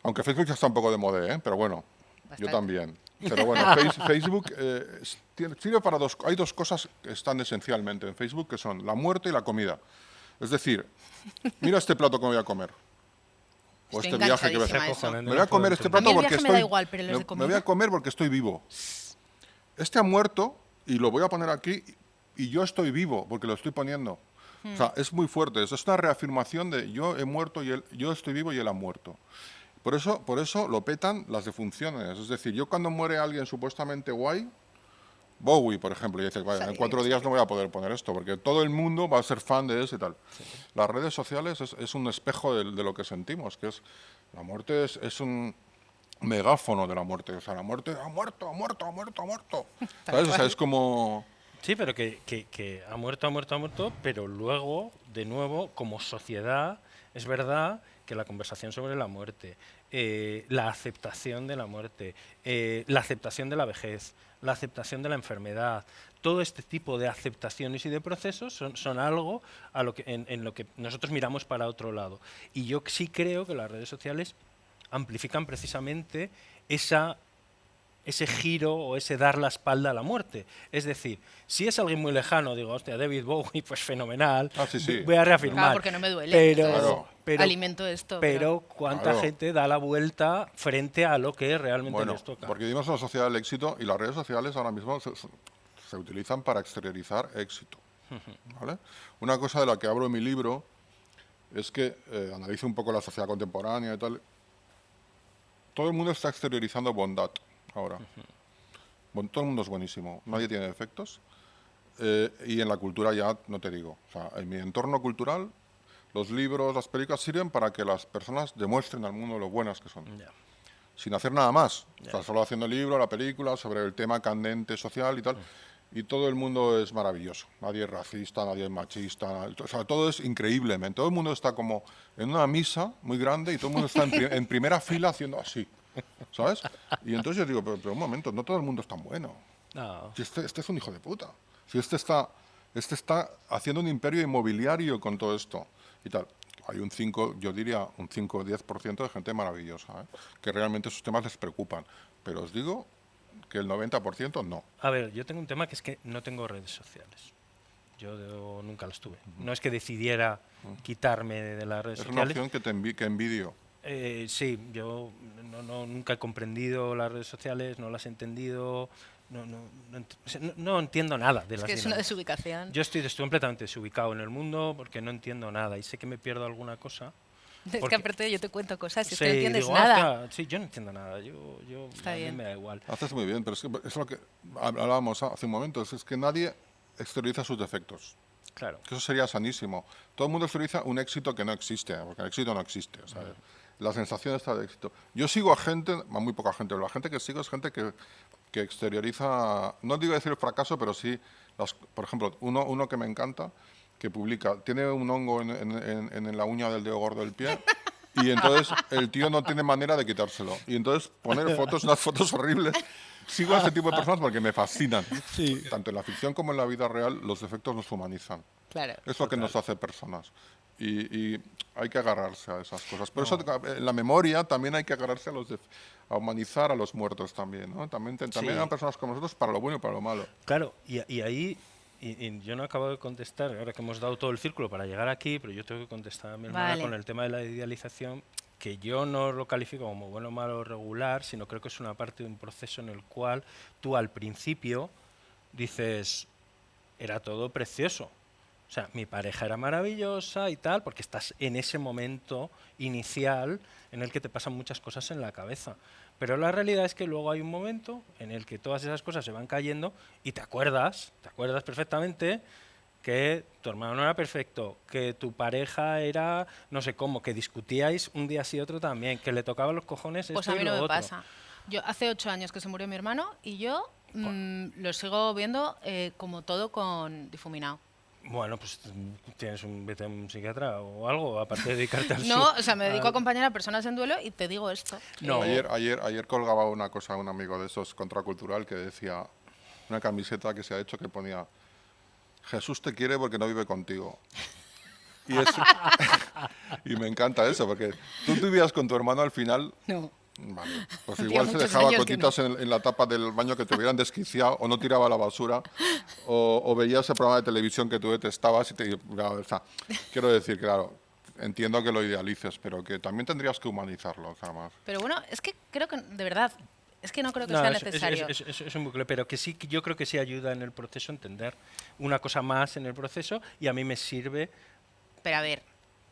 Aunque Facebook ya está un poco de moda, ¿eh? Pero bueno, yo Bastante. también. Pero bueno, Facebook sirve para hay 2 cosas que están esencialmente en Facebook, que son la muerte y la comida. Es decir, mira este plato que me voy a comer. O Estoy este viaje que voy a enganchadísima hacer. a eso. Acojonante, Me voy a comer este A mí plato el porque viaje me estoy... da igual, pero los de me voy comida. a comer porque estoy vivo. Este ha muerto y lo voy a poner aquí y yo estoy vivo porque lo estoy poniendo. O sea, es muy fuerte. Es una reafirmación de yo he muerto y yo estoy vivo y él ha muerto. Por eso lo petan las defunciones. Es decir, yo cuando muere alguien supuestamente guay, Bowie, por ejemplo, y dices, vaya, en 4 días no voy a poder poner esto, porque todo el mundo va a ser fan de ese y tal. Las redes sociales es un espejo de lo que sentimos, que es la muerte es un megáfono de la muerte. O sea, la muerte ha muerto, ha muerto, ha muerto, ha muerto. ¿Sabes? O sea, es como... Sí, pero que ha muerto, pero luego, de nuevo, como sociedad, es verdad que la conversación sobre la muerte, la aceptación de la muerte, la aceptación de la vejez, la aceptación de la enfermedad, todo este tipo de aceptaciones y de procesos son algo en lo que nosotros miramos para otro lado. Y yo sí creo que las redes sociales amplifican precisamente ese giro o ese dar la espalda a la muerte. Es decir, si es alguien muy lejano, digo, hostia, David Bowie, pues fenomenal, Ah, sí, sí. voy a reafirmar. Claro, porque no me duele. Pero, Entonces, pero, alimento esto. pero ¿cuánta Claro. gente da la vuelta frente a lo que realmente Bueno, les toca? porque vivimos en una sociedad del éxito y las redes sociales ahora mismo se utilizan para exteriorizar éxito. ¿Vale? Una cosa de la que hablo en mi libro es que analizo un poco la sociedad contemporánea y tal. Todo el mundo está exteriorizando bondad ahora. Todo el mundo es buenísimo, nadie tiene defectos. Y en la cultura ya no te digo. O sea, en mi entorno cultural, los libros, las películas sirven para que las personas demuestren al mundo lo buenas que son. Ya. Sin hacer nada más. O sea, solo haciendo el libro, la película, sobre el tema candente social y tal. Y todo el mundo es maravilloso. Nadie es racista, nadie es machista. O sea, todo es increíblemente. Todo el mundo está como en una misa muy grande y todo el mundo está en primera fila haciendo así. ¿Sabes? Y entonces yo digo, pero un momento, no todo el mundo es tan bueno. No. Si este es un hijo de puta. Si este está haciendo un imperio inmobiliario con todo esto y tal. Hay yo diría un 5 o 10% de gente maravillosa, ¿eh? Que realmente esos temas les preocupan. Pero os digo que el 90% no. A ver, yo tengo un tema que es que no tengo redes sociales. Yo nunca las tuve. No es que decidiera quitarme de las redes Es una sociales. opción que envidio. Sí, yo nunca he comprendido las redes sociales, no las he entendido, no entiendo nada de Es las que es una dinámicas. desubicación. Yo estoy completamente desubicado en el mundo porque no entiendo nada y sé que me pierdo alguna cosa. Es que porque- aparte yo te cuento cosas y es Sí, que no entiendes digo, nada. hostia, sí, yo no entiendo nada. Está a mí bien. me da igual. Haces muy bien, pero es que es lo que hablábamos hace un momento. Es que nadie exterioriza sus defectos. Claro. Que eso sería sanísimo. Todo el mundo exterioriza un éxito que no existe, porque el éxito no existe. O sea, la sensación está de éxito. Yo sigo a gente, a muy poca gente, pero la gente que sigo es gente que exterioriza, no digo decir el fracaso, pero sí, por ejemplo, uno que me encanta, que publica, tiene un hongo en la uña del dedo gordo del pie, y entonces el tío no tiene manera de quitárselo. Y entonces poner unas fotos horribles. Sigo a este tipo de personas porque me fascinan. Tanto en la ficción como en la vida real, los defectos nos humanizan. Claro. Es lo que nos hace personas. Y hay que agarrarse a esas cosas. Por eso en la memoria también hay que agarrarse a humanizar a los muertos también, ¿no? También eran personas como nosotros para lo bueno y para lo malo. Claro, y ahí, y yo no acabo de contestar, ahora que hemos dado todo el círculo para llegar aquí, pero yo tengo que contestar a mi hermana con el tema de la idealización, que yo no lo califico como bueno, malo o regular, sino creo que es una parte de un proceso en el cual tú al principio dices, era todo precioso. O sea, mi pareja era maravillosa y tal, porque estás en ese momento inicial en el que te pasan muchas cosas en la cabeza. Pero la realidad es que luego hay un momento en el que todas esas cosas se van cayendo y te acuerdas perfectamente que tu hermano no era perfecto, que tu pareja era no sé cómo, que discutíais un día sí otro también, que le tocaban los cojones Pues esto a y mí no lo me otro. pasa. Yo hace 8 años que se murió mi hermano y yo lo sigo viendo como todo con difuminado. Bueno, pues vete a un psiquiatra o algo, aparte de dedicarte al No, o sea, me dedico a acompañar a personas en duelo y te digo esto. No. Ayer colgaba una cosa a un amigo de esos contracultural que decía, una camiseta que se ha hecho que ponía, Jesús te quiere porque no vive contigo. Y, y me encanta eso, porque tú vivías con tu hermano al final. No. Vale, pues Hacía igual se muchos dejaba años que gotitas en la tapa del baño que te hubieran desquiciado, o no tiraba a la basura, o veías el programa de televisión que tú detestabas y o sea, quiero decir, claro, entiendo que lo idealices, pero que también tendrías que humanizarlo, o sea, más. Pero bueno, es que creo que, de verdad, es que no creo que No, sea necesario. es un bucle, pero que sí, que yo creo que sí ayuda en el proceso a entender una cosa más en el proceso y a mí me sirve. Pero a ver,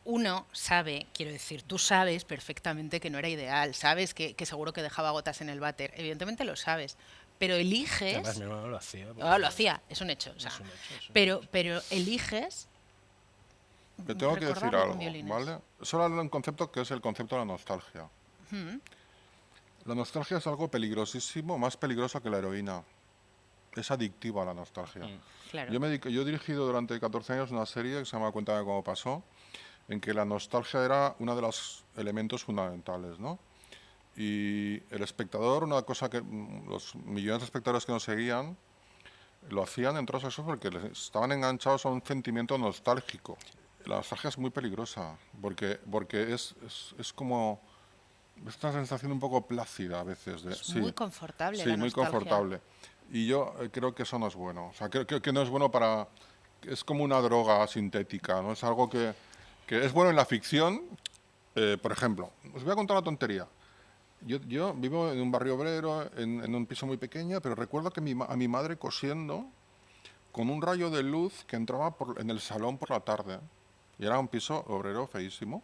uno sabe, quiero decir, tú sabes perfectamente que no era ideal, sabes que seguro que dejaba gotas en el váter, evidentemente lo sabes, pero Además, eliges... mi hermano lo hacía. Lo hacía, es un hecho, o sea, Es un hecho, es un pero eliges Te tengo que decir recordarlo con algo, violines. ¿vale? Solo hablo de un concepto que es el concepto de la nostalgia. La nostalgia es algo peligrosísimo, más peligroso que la heroína. Es adictiva a la nostalgia. Claro. Yo he dirigido durante 14 años una serie que se llama Cuéntame cómo pasó, en que la nostalgia era uno de los elementos fundamentales, ¿no? Y el espectador, una cosa que los millones de espectadores que nos seguían, lo hacían entre otras cosas porque estaban enganchados a un sentimiento nostálgico. La nostalgia es muy peligrosa, porque es como esta sensación un poco plácida a veces. Es muy confortable sí, la muy nostalgia. confortable. Y yo creo que eso no es bueno. O sea, creo que no es bueno para... Es como una droga sintética, ¿no? Es algo que es bueno en la ficción. Por ejemplo, os voy a contar una tontería. Yo vivo en un barrio obrero, en un piso muy pequeño, pero recuerdo que a mi madre cosiendo con un rayo de luz que entraba en el salón por la tarde. Y era un piso obrero feísimo.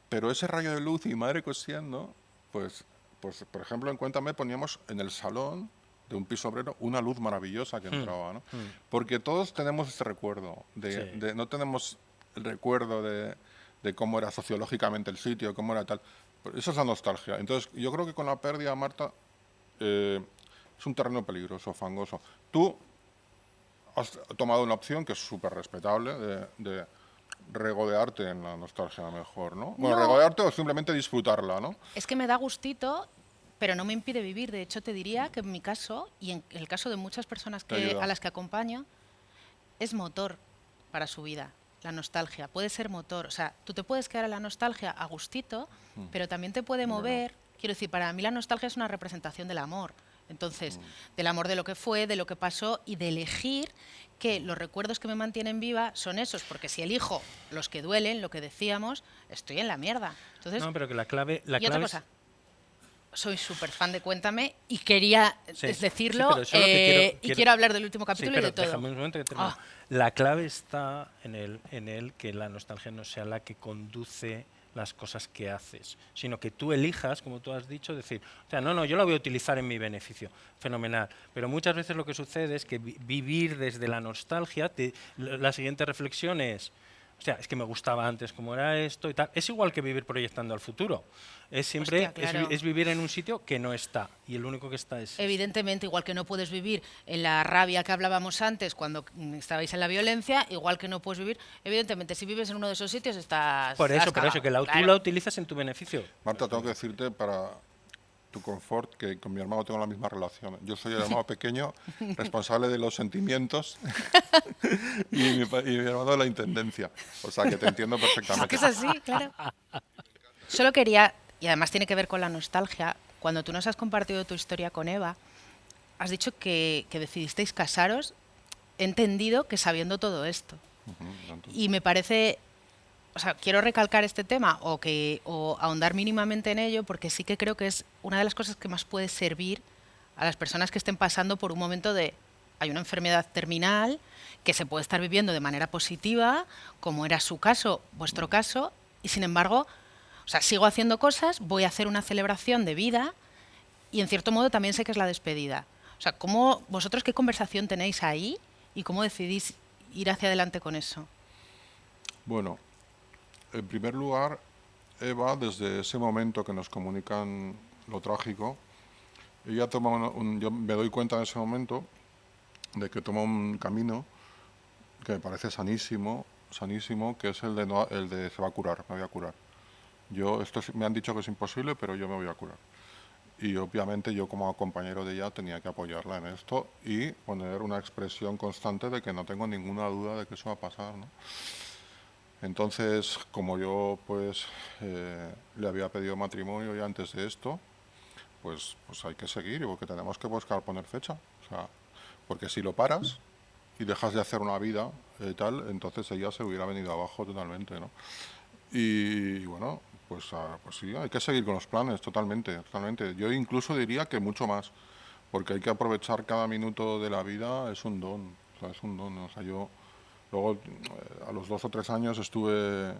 Pero ese rayo de luz y mi madre cosiendo, pues por ejemplo, en Cuéntame poníamos en el salón de un piso obrero una luz maravillosa que entraba, ¿no? Porque todos tenemos ese recuerdo, no tenemos el recuerdo de cómo era sociológicamente el sitio, cómo era tal. Esa es la nostalgia. Entonces, yo creo que con la pérdida, Marta, es un terreno peligroso, fangoso. Tú has tomado una opción que es súper respetable de regodearte en la nostalgia mejor, ¿no? Bueno, No. regodearte o simplemente disfrutarla, ¿no? Es que me da gustito, pero no me impide vivir. De hecho, te diría que en mi caso, y en el caso de muchas personas a las que acompaño, es motor para su vida. La nostalgia puede ser motor. O sea, tú te puedes quedar en la nostalgia a gustito, pero también te puede mover. Quiero decir, para mí la nostalgia es una representación del amor. Entonces, del amor de lo que fue, de lo que pasó y de elegir que los recuerdos que me mantienen viva son esos, porque si elijo los que duelen, lo que decíamos, estoy en la mierda. Entonces, No, pero que la clave... otra cosa, soy súper fan de Cuéntame y quería decirlo, pero eso es lo que y quiero hablar del último capítulo y de todo. Déjame un momento que termine. La clave está en el que la nostalgia no sea la que conduce las cosas que haces, sino que tú elijas, como tú has dicho, decir, o sea, no, yo la voy a utilizar en mi beneficio, fenomenal, pero muchas veces lo que sucede es que vivir desde la nostalgia, la siguiente reflexión es, o sea, es que me gustaba antes como era esto y tal. Es igual que vivir proyectando al futuro. Es siempre es vivir en un sitio que no está y el único que está es... Evidentemente, igual que no puedes vivir en la rabia que hablábamos antes cuando estabais en la violencia, igual que no puedes vivir... Evidentemente, si vives en uno de esos sitios estás... Por eso, que tú la utilizas en tu beneficio. Marta, tengo que decirte tu confort, que con mi hermano tengo la misma relación. Yo soy el hermano pequeño, responsable de los sentimientos, y mi hermano de la intendencia. O sea, que te entiendo Es perfectamente. que es así, claro. Solo quería, y además tiene que ver con la nostalgia, cuando tú nos has compartido tu historia con Eva, has dicho que decidisteis casaros, he entendido que sabiendo todo esto. Y me parece, o sea, quiero recalcar este tema o ahondar mínimamente en ello, porque sí que creo que es una de las cosas que más puede servir a las personas que estén pasando por un momento de, hay una enfermedad terminal que se puede estar viviendo de manera positiva, como era su caso, vuestro caso, y sin embargo, o sea, sigo haciendo cosas, voy a hacer una celebración de vida y en cierto modo también sé que es la despedida. O sea, vosotros qué conversación tenéis ahí y cómo decidís ir hacia adelante con eso? Bueno, en primer lugar, Eva, desde ese momento que nos comunican lo trágico, ella toma yo me doy cuenta en ese momento de que toma un camino que me parece sanísimo, sanísimo, que es el de, el de se va a curar, me voy a curar. Me han dicho que es imposible, pero yo me voy a curar. Y obviamente yo como compañero de ella tenía que apoyarla en esto y poner una expresión constante de que no tengo ninguna duda de que eso va a pasar, ¿no? Entonces, como yo pues le había pedido matrimonio ya antes de esto, pues hay que seguir, porque tenemos que buscar poner fecha. O sea, porque si lo paras y dejas de hacer una vida tal, entonces ella se hubiera venido abajo totalmente, ¿no? Y bueno, pues sí, hay que seguir con los planes, totalmente, totalmente. Yo incluso diría que mucho más, porque hay que aprovechar cada minuto de la vida, es un don, o sea, es un don. O sea, yo luego a los 2 o 3 años estuve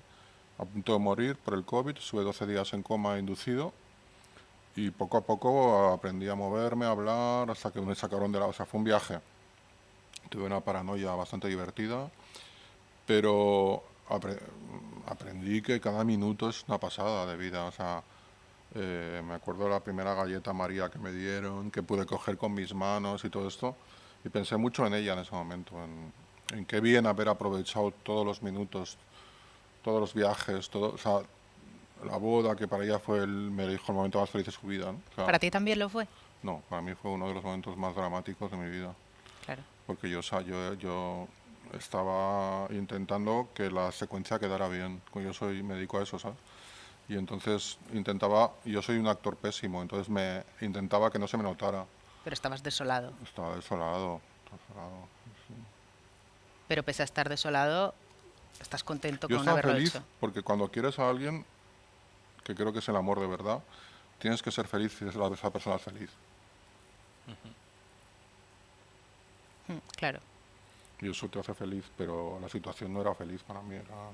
a punto de morir por el COVID, estuve 12 días en coma inducido y poco a poco aprendí a moverme, a hablar, hasta que me sacaron de la... O sea, fue un viaje. Tuve una paranoia bastante divertida, pero aprendí que cada minuto es una pasada de vida. O sea, me acuerdo de la primera galleta María que me dieron, que pude coger con mis manos y todo esto, y pensé mucho en ella en ese momento, en qué bien haber aprovechado todos los minutos, todos los viajes, todo, o sea, la boda, que para ella fue, me dijo, el momento más feliz de su vida, ¿no? O sea, ¿Para ti también lo fue? no, para mí fue uno de los momentos más dramáticos de mi vida, Claro. porque yo, o sea, yo estaba intentando que la secuencia quedara bien, me dedico a eso, ¿sabes? Y entonces yo soy un actor pésimo, entonces intentaba que no se me notara. Pero estabas desolado. Estaba desolado, desolado. Pero pese a estar desolado, estás contento Yo con estaba haberlo feliz hecho. porque cuando quieres a alguien, que creo que es el amor de verdad, tienes que ser feliz si esa persona es feliz. Claro. Y eso te hace feliz, pero la situación no era feliz para mí. Era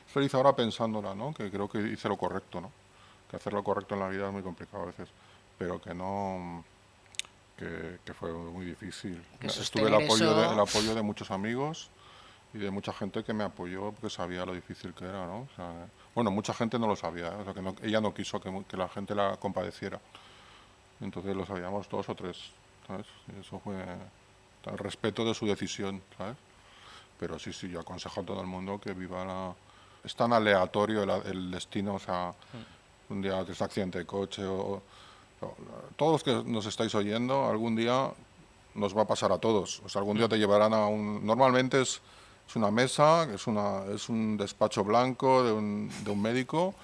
feliz ahora pensándola, ¿no? Que creo que hice lo correcto, ¿no? Que hacer lo correcto en la vida es muy complicado a veces, pero que no, que fue muy difícil. Que Estuve sostener el eso. apoyo de muchos amigos y de mucha gente que me apoyó porque sabía lo difícil que era, ¿no? O sea, bueno, mucha gente no lo sabía, ¿eh? O sea, ella no quiso que la gente la compadeciera. Entonces lo sabíamos 2 o 3, ¿sabes? Y eso fue el respeto de su decisión, ¿sabes? Pero sí, sí, yo aconsejo a todo el mundo que viva la... Es tan aleatorio el destino, o sea, un día que es accidente de coche todos los que nos estáis oyendo, algún día nos va a pasar a todos. O sea, algún día te llevarán a un... Normalmente es una mesa, es un despacho blanco de un médico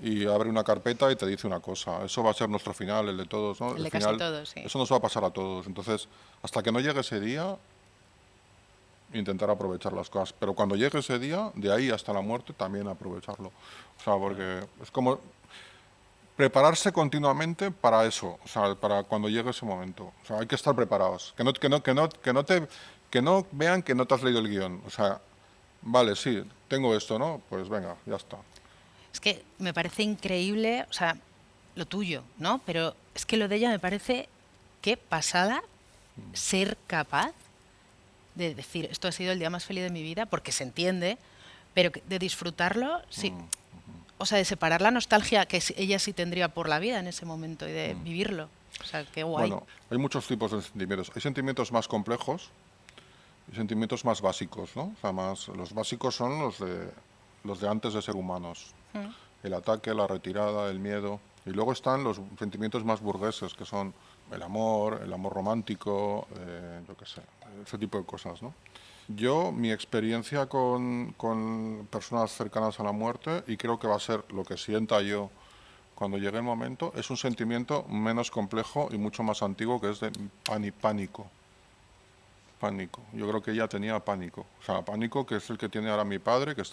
y abre una carpeta y te dice una cosa. Eso va a ser nuestro final, el de todos, ¿no? El El de casi final, todos, sí. eso nos va a pasar a todos. Entonces, hasta que no llegue ese día, intentar aprovechar las cosas. Pero cuando llegue ese día, de ahí hasta la muerte, también aprovecharlo. O sea, porque es como prepararse continuamente para eso, o sea, para cuando llegue ese momento. O sea, hay que estar preparados. Que no vean que no te has leído el guión. O sea, vale, sí, tengo esto, ¿no? Pues venga, ya está. Es que me parece increíble, o sea, lo tuyo, ¿no? Pero es que lo de ella me parece qué pasada ser capaz de decir, esto ha sido el día más feliz de mi vida, porque se entiende, pero de disfrutarlo, sí. O sea, de separar la nostalgia que ella sí tendría por la vida en ese momento y de vivirlo. O sea, qué guay. Bueno, hay muchos tipos de sentimientos. Hay sentimientos más complejos y sentimientos más básicos, ¿no? O sea, los básicos son los de antes de ser humanos. El ataque, la retirada, el miedo. Y luego están los sentimientos más burgueses, que son el amor romántico, yo qué sé, ese tipo de cosas, ¿no? Yo, mi experiencia con personas cercanas a la muerte, y creo que va a ser lo que sienta yo cuando llegue el momento, es un sentimiento menos complejo y mucho más antiguo, que es de pánico. Pánico. Yo creo que ella tenía pánico. O sea, pánico, que es el que tiene ahora mi padre, que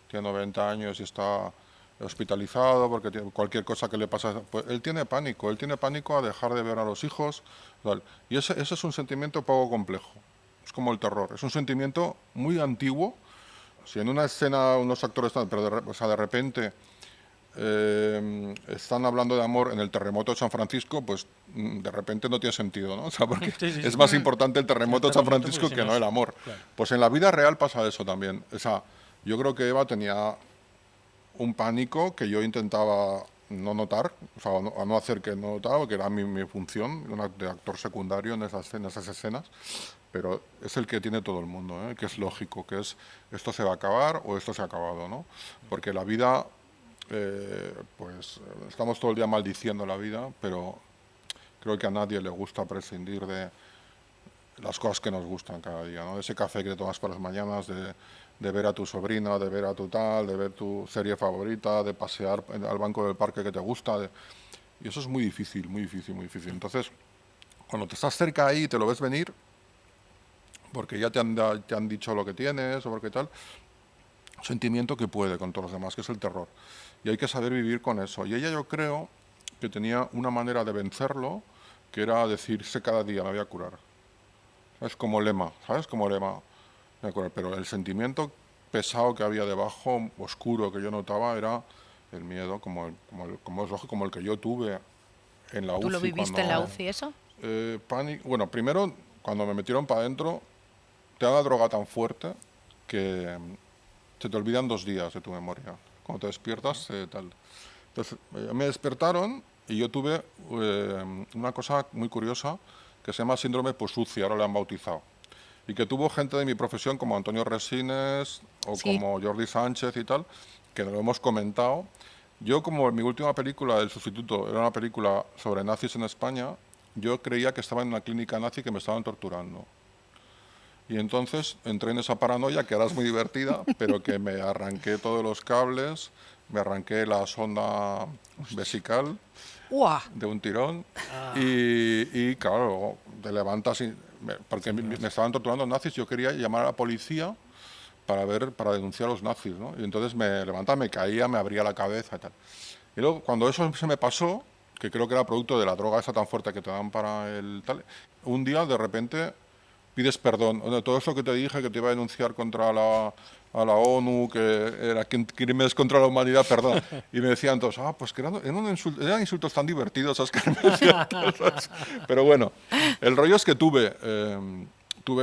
tiene 90 años y está hospitalizado porque cualquier cosa que le pasa, pues él tiene pánico a dejar de ver a los hijos, tal. Y ese es un sentimiento poco complejo. Es como el terror. Es un sentimiento muy antiguo. Si en una escena unos actores están, pero de repente están hablando de amor en el terremoto de San Francisco, pues de repente no tiene sentido, ¿no? O sea, porque es más importante el terremoto de San Francisco que no el amor. Claro. Pues en la vida real pasa eso también. O sea, yo creo que Eva tenía un pánico que yo intentaba no notar, o sea, a no hacer que no notara, que era mi función de actor secundario en esas escenas, pero es el que tiene todo el mundo, ¿eh? Que es lógico, que es esto se va a acabar o esto se ha acabado, ¿no? Porque la vida, pues estamos todo el día maldiciendo la vida, pero creo que a nadie le gusta prescindir de las cosas que nos gustan cada día, ¿no? Ese café que te tomas por las mañanas, de ver a tu sobrina, de ver a tu tal, de ver tu serie favorita, de pasear al banco del parque que te gusta. Y eso es muy difícil, muy difícil, muy difícil. Entonces, cuando te estás cerca ahí y te lo ves venir, porque ya te han dicho lo que tienes o porque tal, un sentimiento que puede con todos los demás, que es el terror. Y hay que saber vivir con eso. Y ella, yo creo que tenía una manera de vencerlo, que era decirse cada día, me voy a curar. Es como lema, ¿sabes? Como lema. Me acuerdo, pero el sentimiento pesado que había debajo, oscuro, que yo notaba, era el miedo, como es lógico, como el que yo tuve en la UCI. ¿Tú lo viviste en la UCI eso? Pánico. Bueno, primero, cuando me metieron para adentro, te da la droga tan fuerte que se te olvidan 2 días de tu memoria. Cuando te despiertas, tal. Entonces, me despertaron y yo tuve una cosa muy curiosa que se llama síndrome post-UCI, ahora le han bautizado. Y que tuvo gente de mi profesión como Antonio Resines o Sí. como Jordi Sánchez y tal, que lo hemos comentado. Yo, como mi última película, El Sustituto, era una película sobre nazis en España, yo creía que estaba en una clínica nazi que me estaban torturando. Y entonces entré en esa paranoia, que ahora es muy divertida, pero que me arranqué todos los cables, me arranqué la sonda vesical ¡Uah! de un tirón y claro, te levantas porque me estaban torturando nazis, yo quería llamar a la policía para denunciar a los nazis, ¿no? Y entonces me levantaba, me caía, me abría la cabeza y tal. Y luego, cuando eso se me pasó, que creo que era producto de la droga esa tan fuerte que te dan para el tal, un día de repente pides perdón. Todo eso que te dije, que te iba a denunciar contra a la ONU, que era crímenes contra la humanidad, perdón. Y me decían todos, pues que eran insultos tan divertidos, ¿sabes? Que me decían todos. Pero bueno, el rollo es que tuve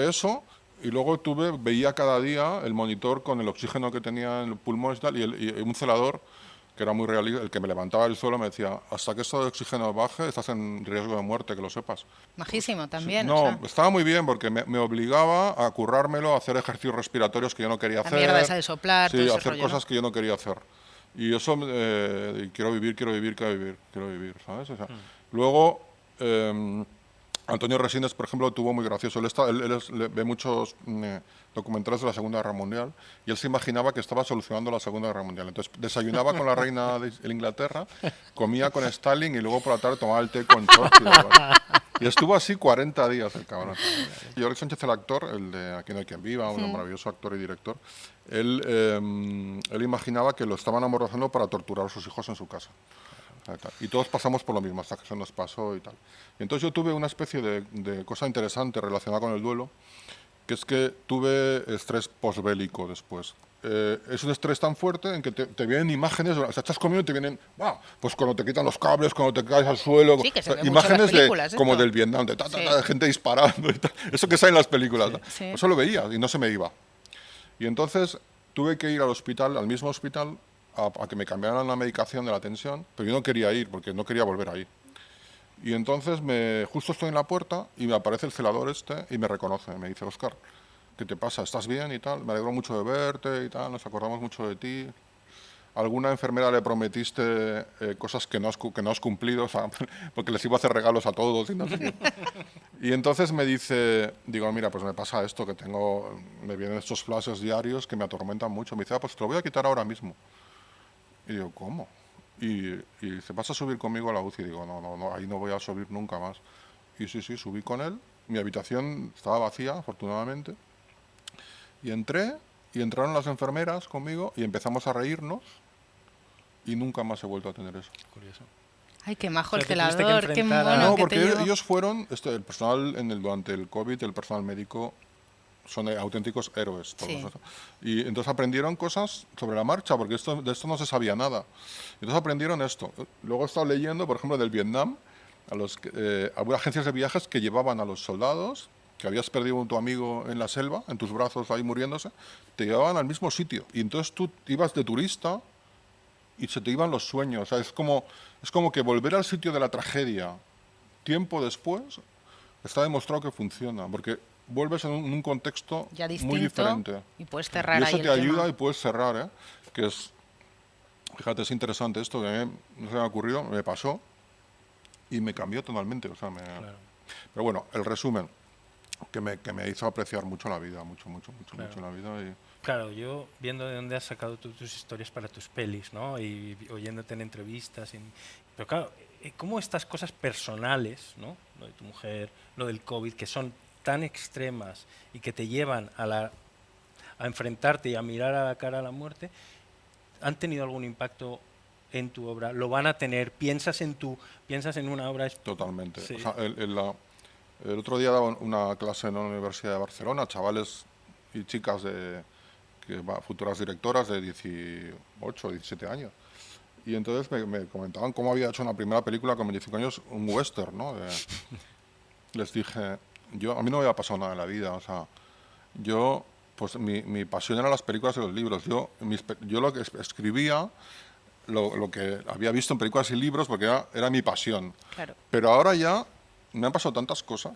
eso y luego veía cada día el monitor con el oxígeno que tenía en el pulmón y tal, y un celador que era muy realista, el que me levantaba del suelo me decía, hasta que esto de oxígeno baje, estás en riesgo de muerte, que lo sepas. Majísimo también, No, o sea, estaba muy bien porque me obligaba a currármelo, a hacer ejercicios respiratorios que yo no quería la hacer. mierda esa de soplar, todo Sí, ese hacer rollo, cosas ¿no? que yo no quería hacer. Y eso, quiero vivir, ¿sabes? O sea, luego, Antonio Resines, por ejemplo, tuvo muy gracioso. Él ve muchos documentales de la Segunda Guerra Mundial y él se imaginaba que estaba solucionando la Segunda Guerra Mundial. Entonces, desayunaba con la reina de Inglaterra, comía con Stalin y luego por la tarde tomaba el té con Churchill. Y estuvo así 40 días el cabrón. Jordi Sánchez, el actor, el de Aquí no hay quien viva, un maravilloso actor y director, él imaginaba que lo estaban amordazando para torturar a sus hijos en su casa. Y todos pasamos por lo mismo hasta que eso nos pasó y tal. Y entonces yo tuve una especie de cosa interesante relacionada con el duelo, que es que tuve estrés posbélico después. Es un estrés tan fuerte en que te vienen imágenes, o sea, estás comiendo y te vienen, pues cuando te quitan los cables, cuando te caes al suelo, Sí, que se ve mucho en imágenes las películas, como esto. del Vietnam, de Sí. gente disparando y tal. Eso que sale en las películas. ¿no? Sí. Eso lo veía y no se me iba. Y entonces tuve que ir al hospital, al mismo hospital, a que me cambiaran la medicación de la tensión, pero yo no quería ir porque no quería volver ahí. Y entonces justo estoy en la puerta y me aparece el celador y me reconoce, me dice, Óscar, ¿qué te pasa? ¿Estás bien y tal? Me alegro mucho de verte y tal, nos acordamos mucho de ti. alguna enfermera le prometiste cosas que no has cumplido, o sea, porque les iba a hacer regalos a todos y no sé qué. Y entonces me dice, digo, mira, pues me pasa esto, me vienen estos flashes diarios que me atormentan mucho. Me dice, pues te lo voy a quitar ahora mismo. Y digo, ¿cómo? Y dice, ¿vas a subir conmigo a la UCI? Y digo, no, ahí no voy a subir nunca más. Y sí, subí con él. Mi habitación estaba vacía, afortunadamente. Y entraron las enfermeras conmigo y empezamos a reírnos y nunca más he vuelto a tener eso. Curioso. Ay, qué majo O sea, el te tuviste que celador, qué enfrentar a- mono No, que te porque llevó. ellos fueron, el personal durante el COVID, el personal médico, son auténticos héroes todos. Sí. Y entonces aprendieron cosas sobre la marcha, porque de esto no se sabía nada. Entonces aprendieron esto. Luego he estado leyendo, por ejemplo, del Vietnam, había agencias de viajes que llevaban a los soldados, que habías perdido a tu amigo en la selva, en tus brazos ahí muriéndose, te llevaban al mismo sitio. Y entonces tú ibas de turista y se te iban los sueños. O sea, es como que volver al sitio de la tragedia tiempo después está demostrado que funciona, porque vuelves en un contexto Ya muy distinto diferente. y puedes Y cerrar ahí eso el te ayuda tema. y puedes cerrar, ¿eh? Que fíjate, es interesante esto, que a mí no se me ha ocurrido, me pasó y me cambió totalmente. O sea, Claro, Pero bueno, el resumen, que me hizo apreciar mucho la vida, mucho claro. la vida. Claro, yo viendo de dónde has sacado tus historias para tus pelis, ¿no? Y oyéndote en entrevistas. Pero claro, ¿cómo estas cosas personales, ¿no? Lo de tu mujer, lo del COVID, que son tan extremas y que te llevan a enfrentarte y a mirar a la cara a la muerte, han tenido algún impacto en tu obra? ¿Lo van a tener? ¿Piensas en una obra? Totalmente. Sí, O sea, el otro día daba una clase en la Universidad de Barcelona, chavales y chicas futuras directoras de 18 o 17 años. Y entonces me comentaban cómo había hecho una primera película con 25 años, un western, ¿no? Les dije, a mí no me había pasado nada en la vida, o sea, pues mi pasión eran las películas y los libros. Yo lo que escribía, lo que había visto en películas y libros, porque era mi pasión. Claro. Pero ahora ya me han pasado tantas cosas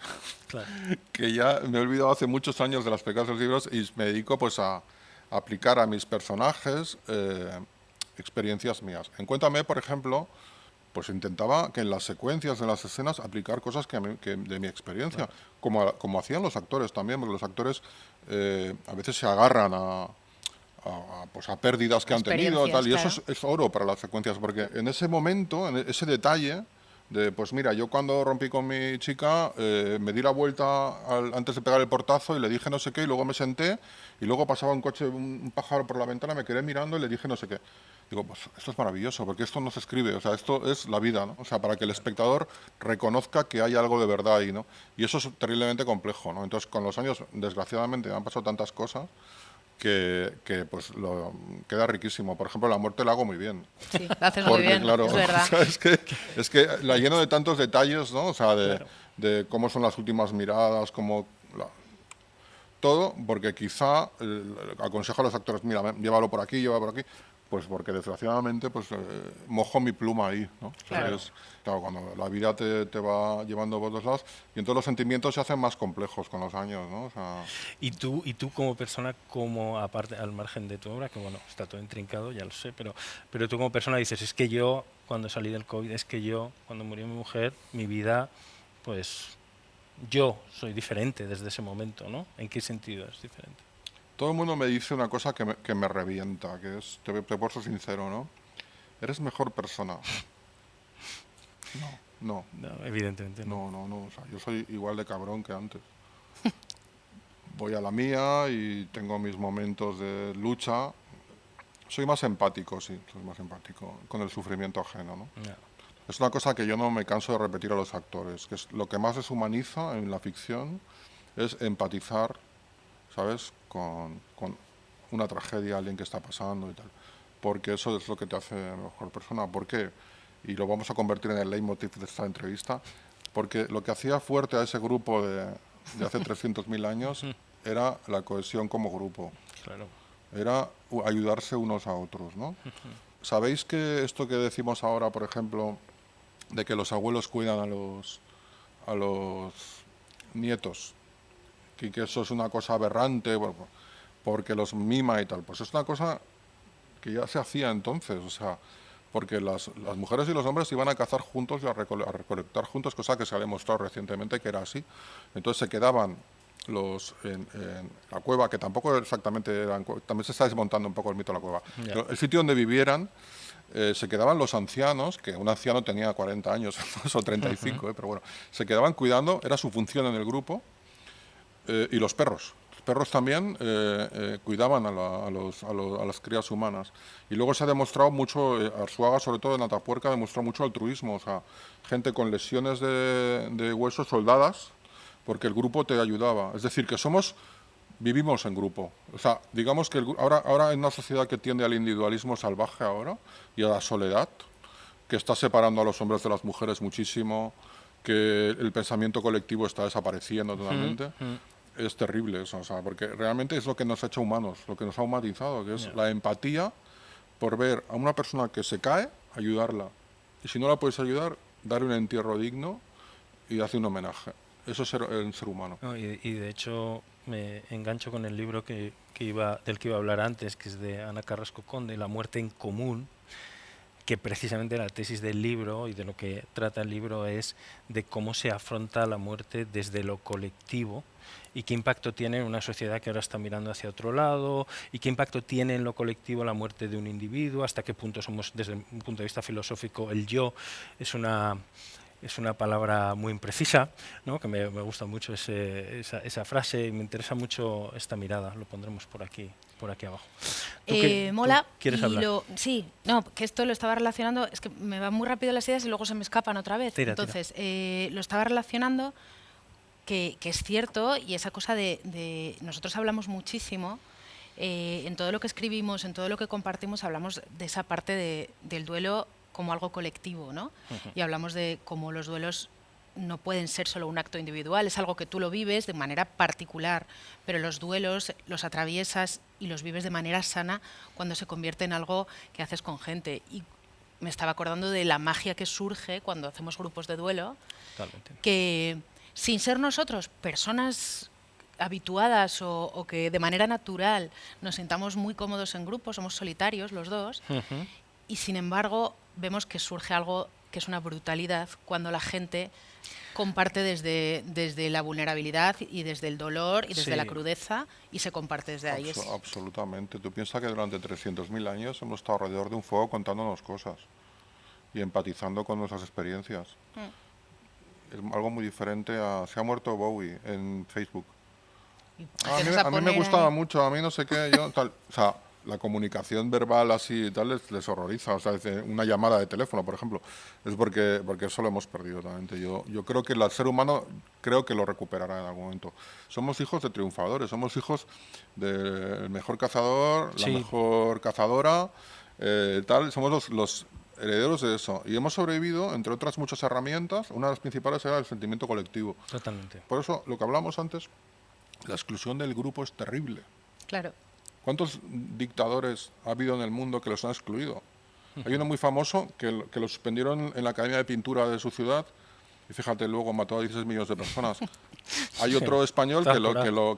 claro. que ya me he olvidado hace muchos años de las películas y los libros y me dedico pues a aplicar a mis personajes experiencias mías. En Cuéntame, por ejemplo, pues intentaba que en las secuencias, en las escenas, aplicar cosas que de mi experiencia, como hacían los actores también, porque los actores a veces se agarran pues a pérdidas que han tenido, Experiencias, tal, y eso claro. es oro para las secuencias, porque en ese momento, en ese detalle, pues mira, yo cuando rompí con mi chica, me di la vuelta antes de pegar el portazo y le dije no sé qué, y luego me senté, y luego pasaba un coche, un pájaro por la ventana, me quedé mirando y le dije no sé qué. Digo, pues esto es maravilloso, porque esto no se escribe, o sea, esto es la vida, ¿no? O sea, para que el espectador reconozca que hay algo de verdad ahí, ¿no? Y eso es terriblemente complejo, ¿no? Entonces, con los años, desgraciadamente, me han pasado tantas cosas pues queda riquísimo. Por ejemplo, la muerte la hago muy bien. Sí, lo haces muy Porque, bien, claro, es o verdad. sea, es que la lleno de tantos detalles, ¿no? O sea, Claro. de cómo son las últimas miradas, todo, porque quizá aconsejo a los actores, mira, llévalo por aquí, llévalo por aquí, pues porque desgraciadamente pues mojo mi pluma ahí, ¿no? O sea, Claro. claro, cuando la vida te va llevando por todos lados, y entonces los sentimientos se hacen más complejos con los años, ¿no? O sea, Y tú como persona, como aparte al margen de tu obra, que bueno, está todo intrincado, ya lo sé, pero tú como persona dices, es que yo, cuando salí del COVID, es que yo, cuando murió mi mujer, mi vida, pues yo soy diferente desde ese momento, ¿no? ¿En qué sentido es diferente? todo el mundo me dice una cosa que me revienta, que es, te puedo ser sincero, ¿no? Eres mejor persona. No, No, evidentemente no. no, o sea, yo soy igual de cabrón que antes. Voy a la mía y tengo mis momentos de lucha. Soy más empático, sí, soy más empático con el sufrimiento ajeno, ¿no? No. Es una cosa que yo no me canso de repetir a los actores, que es lo que más les humaniza en la ficción es empatizar, ¿sabes? Con una tragedia, alguien que está pasando y tal. Porque eso es lo que te hace mejor persona. ¿Por qué? Y lo vamos a convertir en el leitmotiv de esta entrevista. Porque lo que hacía fuerte a ese grupo de hace 300.000 años era la cohesión como grupo. Claro. Era ayudarse unos a otros, ¿no? ¿Sabéis que esto que decimos ahora, por ejemplo, de que los abuelos cuidan a los nietos, que eso es una cosa aberrante, bueno, porque los mima y tal? Pues es una cosa que ya se hacía entonces, o sea, porque las mujeres y los hombres iban a cazar juntos y a recolectar juntos, cosa que se ha demostrado recientemente que era así. Entonces se quedaban en la cueva, que tampoco exactamente eran, también se está desmontando un poco el mito de la cueva. Ya. El sitio donde vivieran, se quedaban los ancianos, que un anciano tenía 40 años o 35, pero bueno, se quedaban cuidando, era su función en el grupo, y los perros. Los perros también cuidaban a las crías humanas. Y luego se ha demostrado mucho, Arzuaga, sobre todo en Atapuerca, demostró mucho altruismo. O sea, gente con lesiones de huesos soldadas, porque el grupo te ayudaba. Es decir, que vivimos en grupo. O sea, digamos que ahora en una sociedad que tiende al individualismo salvaje ahora y a la soledad, que está separando a los hombres de las mujeres muchísimo, que el pensamiento colectivo está desapareciendo totalmente, es terrible eso, o sea, porque realmente es lo que nos ha hecho humanos, lo que nos ha humanizado, que es la empatía por ver a una persona que se cae, ayudarla. Y si no la puedes ayudar, darle un entierro digno y hacer un homenaje. Eso es el ser humano. No, y de hecho me engancho con el libro del que iba a hablar antes, que es de Ana Carrasco Conde, La muerte en común, que precisamente la tesis del libro y de lo que trata el libro es de cómo se afronta la muerte desde lo colectivo y qué impacto tiene en una sociedad que ahora está mirando hacia otro lado y qué impacto tiene en lo colectivo la muerte de un individuo, hasta qué punto somos, desde un punto de vista filosófico, el yo es una palabra muy imprecisa, ¿no? Que me gusta mucho esa frase y me interesa mucho esta mirada. Lo pondremos por aquí abajo. Mola. ¿Tú quieres hablar? Sí, no, que esto lo estaba relacionando, es que me van muy rápido las ideas y luego se me escapan otra vez. Tira. Entonces, lo estaba relacionando que es cierto, y esa cosa nosotros hablamos muchísimo, en todo lo que escribimos, en todo lo que compartimos, hablamos de esa parte del duelo como algo colectivo, ¿no? Y hablamos de cómo los duelos no pueden ser solo un acto individual, es algo que tú lo vives de manera particular, pero los duelos los atraviesas y los vives de manera sana cuando se convierte en algo que haces con gente. Y me estaba acordando de la magia que surge cuando hacemos grupos de duelo, Totalmente. que sin ser nosotros personas habituadas o que de manera natural nos sintamos muy cómodos en grupos, somos solitarios los dos, y sin embargo vemos que surge algo que es una brutalidad cuando la gente comparte desde la vulnerabilidad y desde el dolor y desde la crudeza y se comparte desde ahí. Absolutamente. Tú piensas que durante 300.000 años hemos estado alrededor de un fuego contándonos cosas y empatizando con nuestras experiencias. Es algo muy diferente a... Se ha muerto Bowie en Facebook. A mí me gustaba mucho, a mí no sé qué, yo tal... O sea, la comunicación verbal así y tal les horroriza. O sea, una llamada de teléfono, por ejemplo, es porque eso lo hemos perdido totalmente. Yo creo que el ser humano creo que lo recuperará en algún momento. Somos hijos de triunfadores, somos hijos del mejor cazador, la mejor cazadora, tal. Somos los herederos de eso. Y hemos sobrevivido, entre otras muchas herramientas, una de las principales era el sentimiento colectivo. Totalmente. Por eso, lo que hablamos antes, la exclusión del grupo es terrible. Claro. ¿Cuántos dictadores ha habido en el mundo que los han excluido? Hay uno muy famoso que lo suspendieron en la Academia de Pintura de su ciudad y fíjate, luego mató a 16 millones de personas. Hay otro español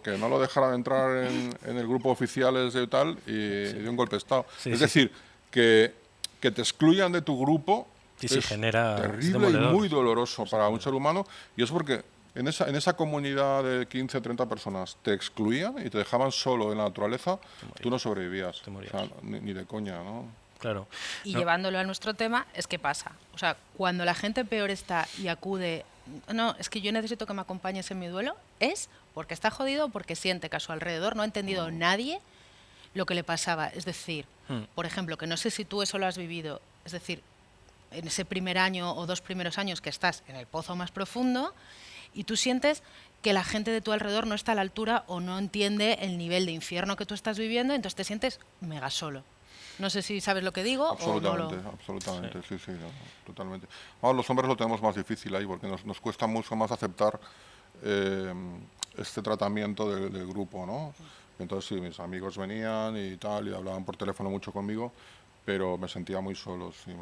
que no lo dejaron entrar en el grupo oficiales y tal y dio un golpe de Estado. Es decir, que te excluyan de tu grupo es terrible y muy doloroso para un ser humano, y es porque en esa comunidad de 15 o 30 personas te excluían y te dejaban solo en la naturaleza, tú no sobrevivías. O sea, ni de coña, ¿no? Claro. Y llevándolo a nuestro tema, es que pasa. O sea, cuando la gente peor está y acude, no, es que yo necesito que me acompañes en mi duelo, es porque está jodido o porque siente que a su alrededor no ha entendido nadie lo que le pasaba. Es decir, por ejemplo, que no sé si tú eso lo has vivido, es decir, en ese primer año o 2 primeros años que estás en el pozo más profundo y tú sientes que la gente de tu alrededor no está a la altura o no entiende el nivel de infierno que tú estás viviendo, entonces te sientes mega solo. No sé si sabes lo que digo absolutamente, o no absolutamente, sí, no, totalmente. Ahora, los hombres lo tenemos más difícil ahí porque nos cuesta mucho más aceptar este tratamiento del grupo, ¿no? Entonces sí, mis amigos venían y tal y hablaban por teléfono mucho conmigo, pero me sentía muy solo, Sí.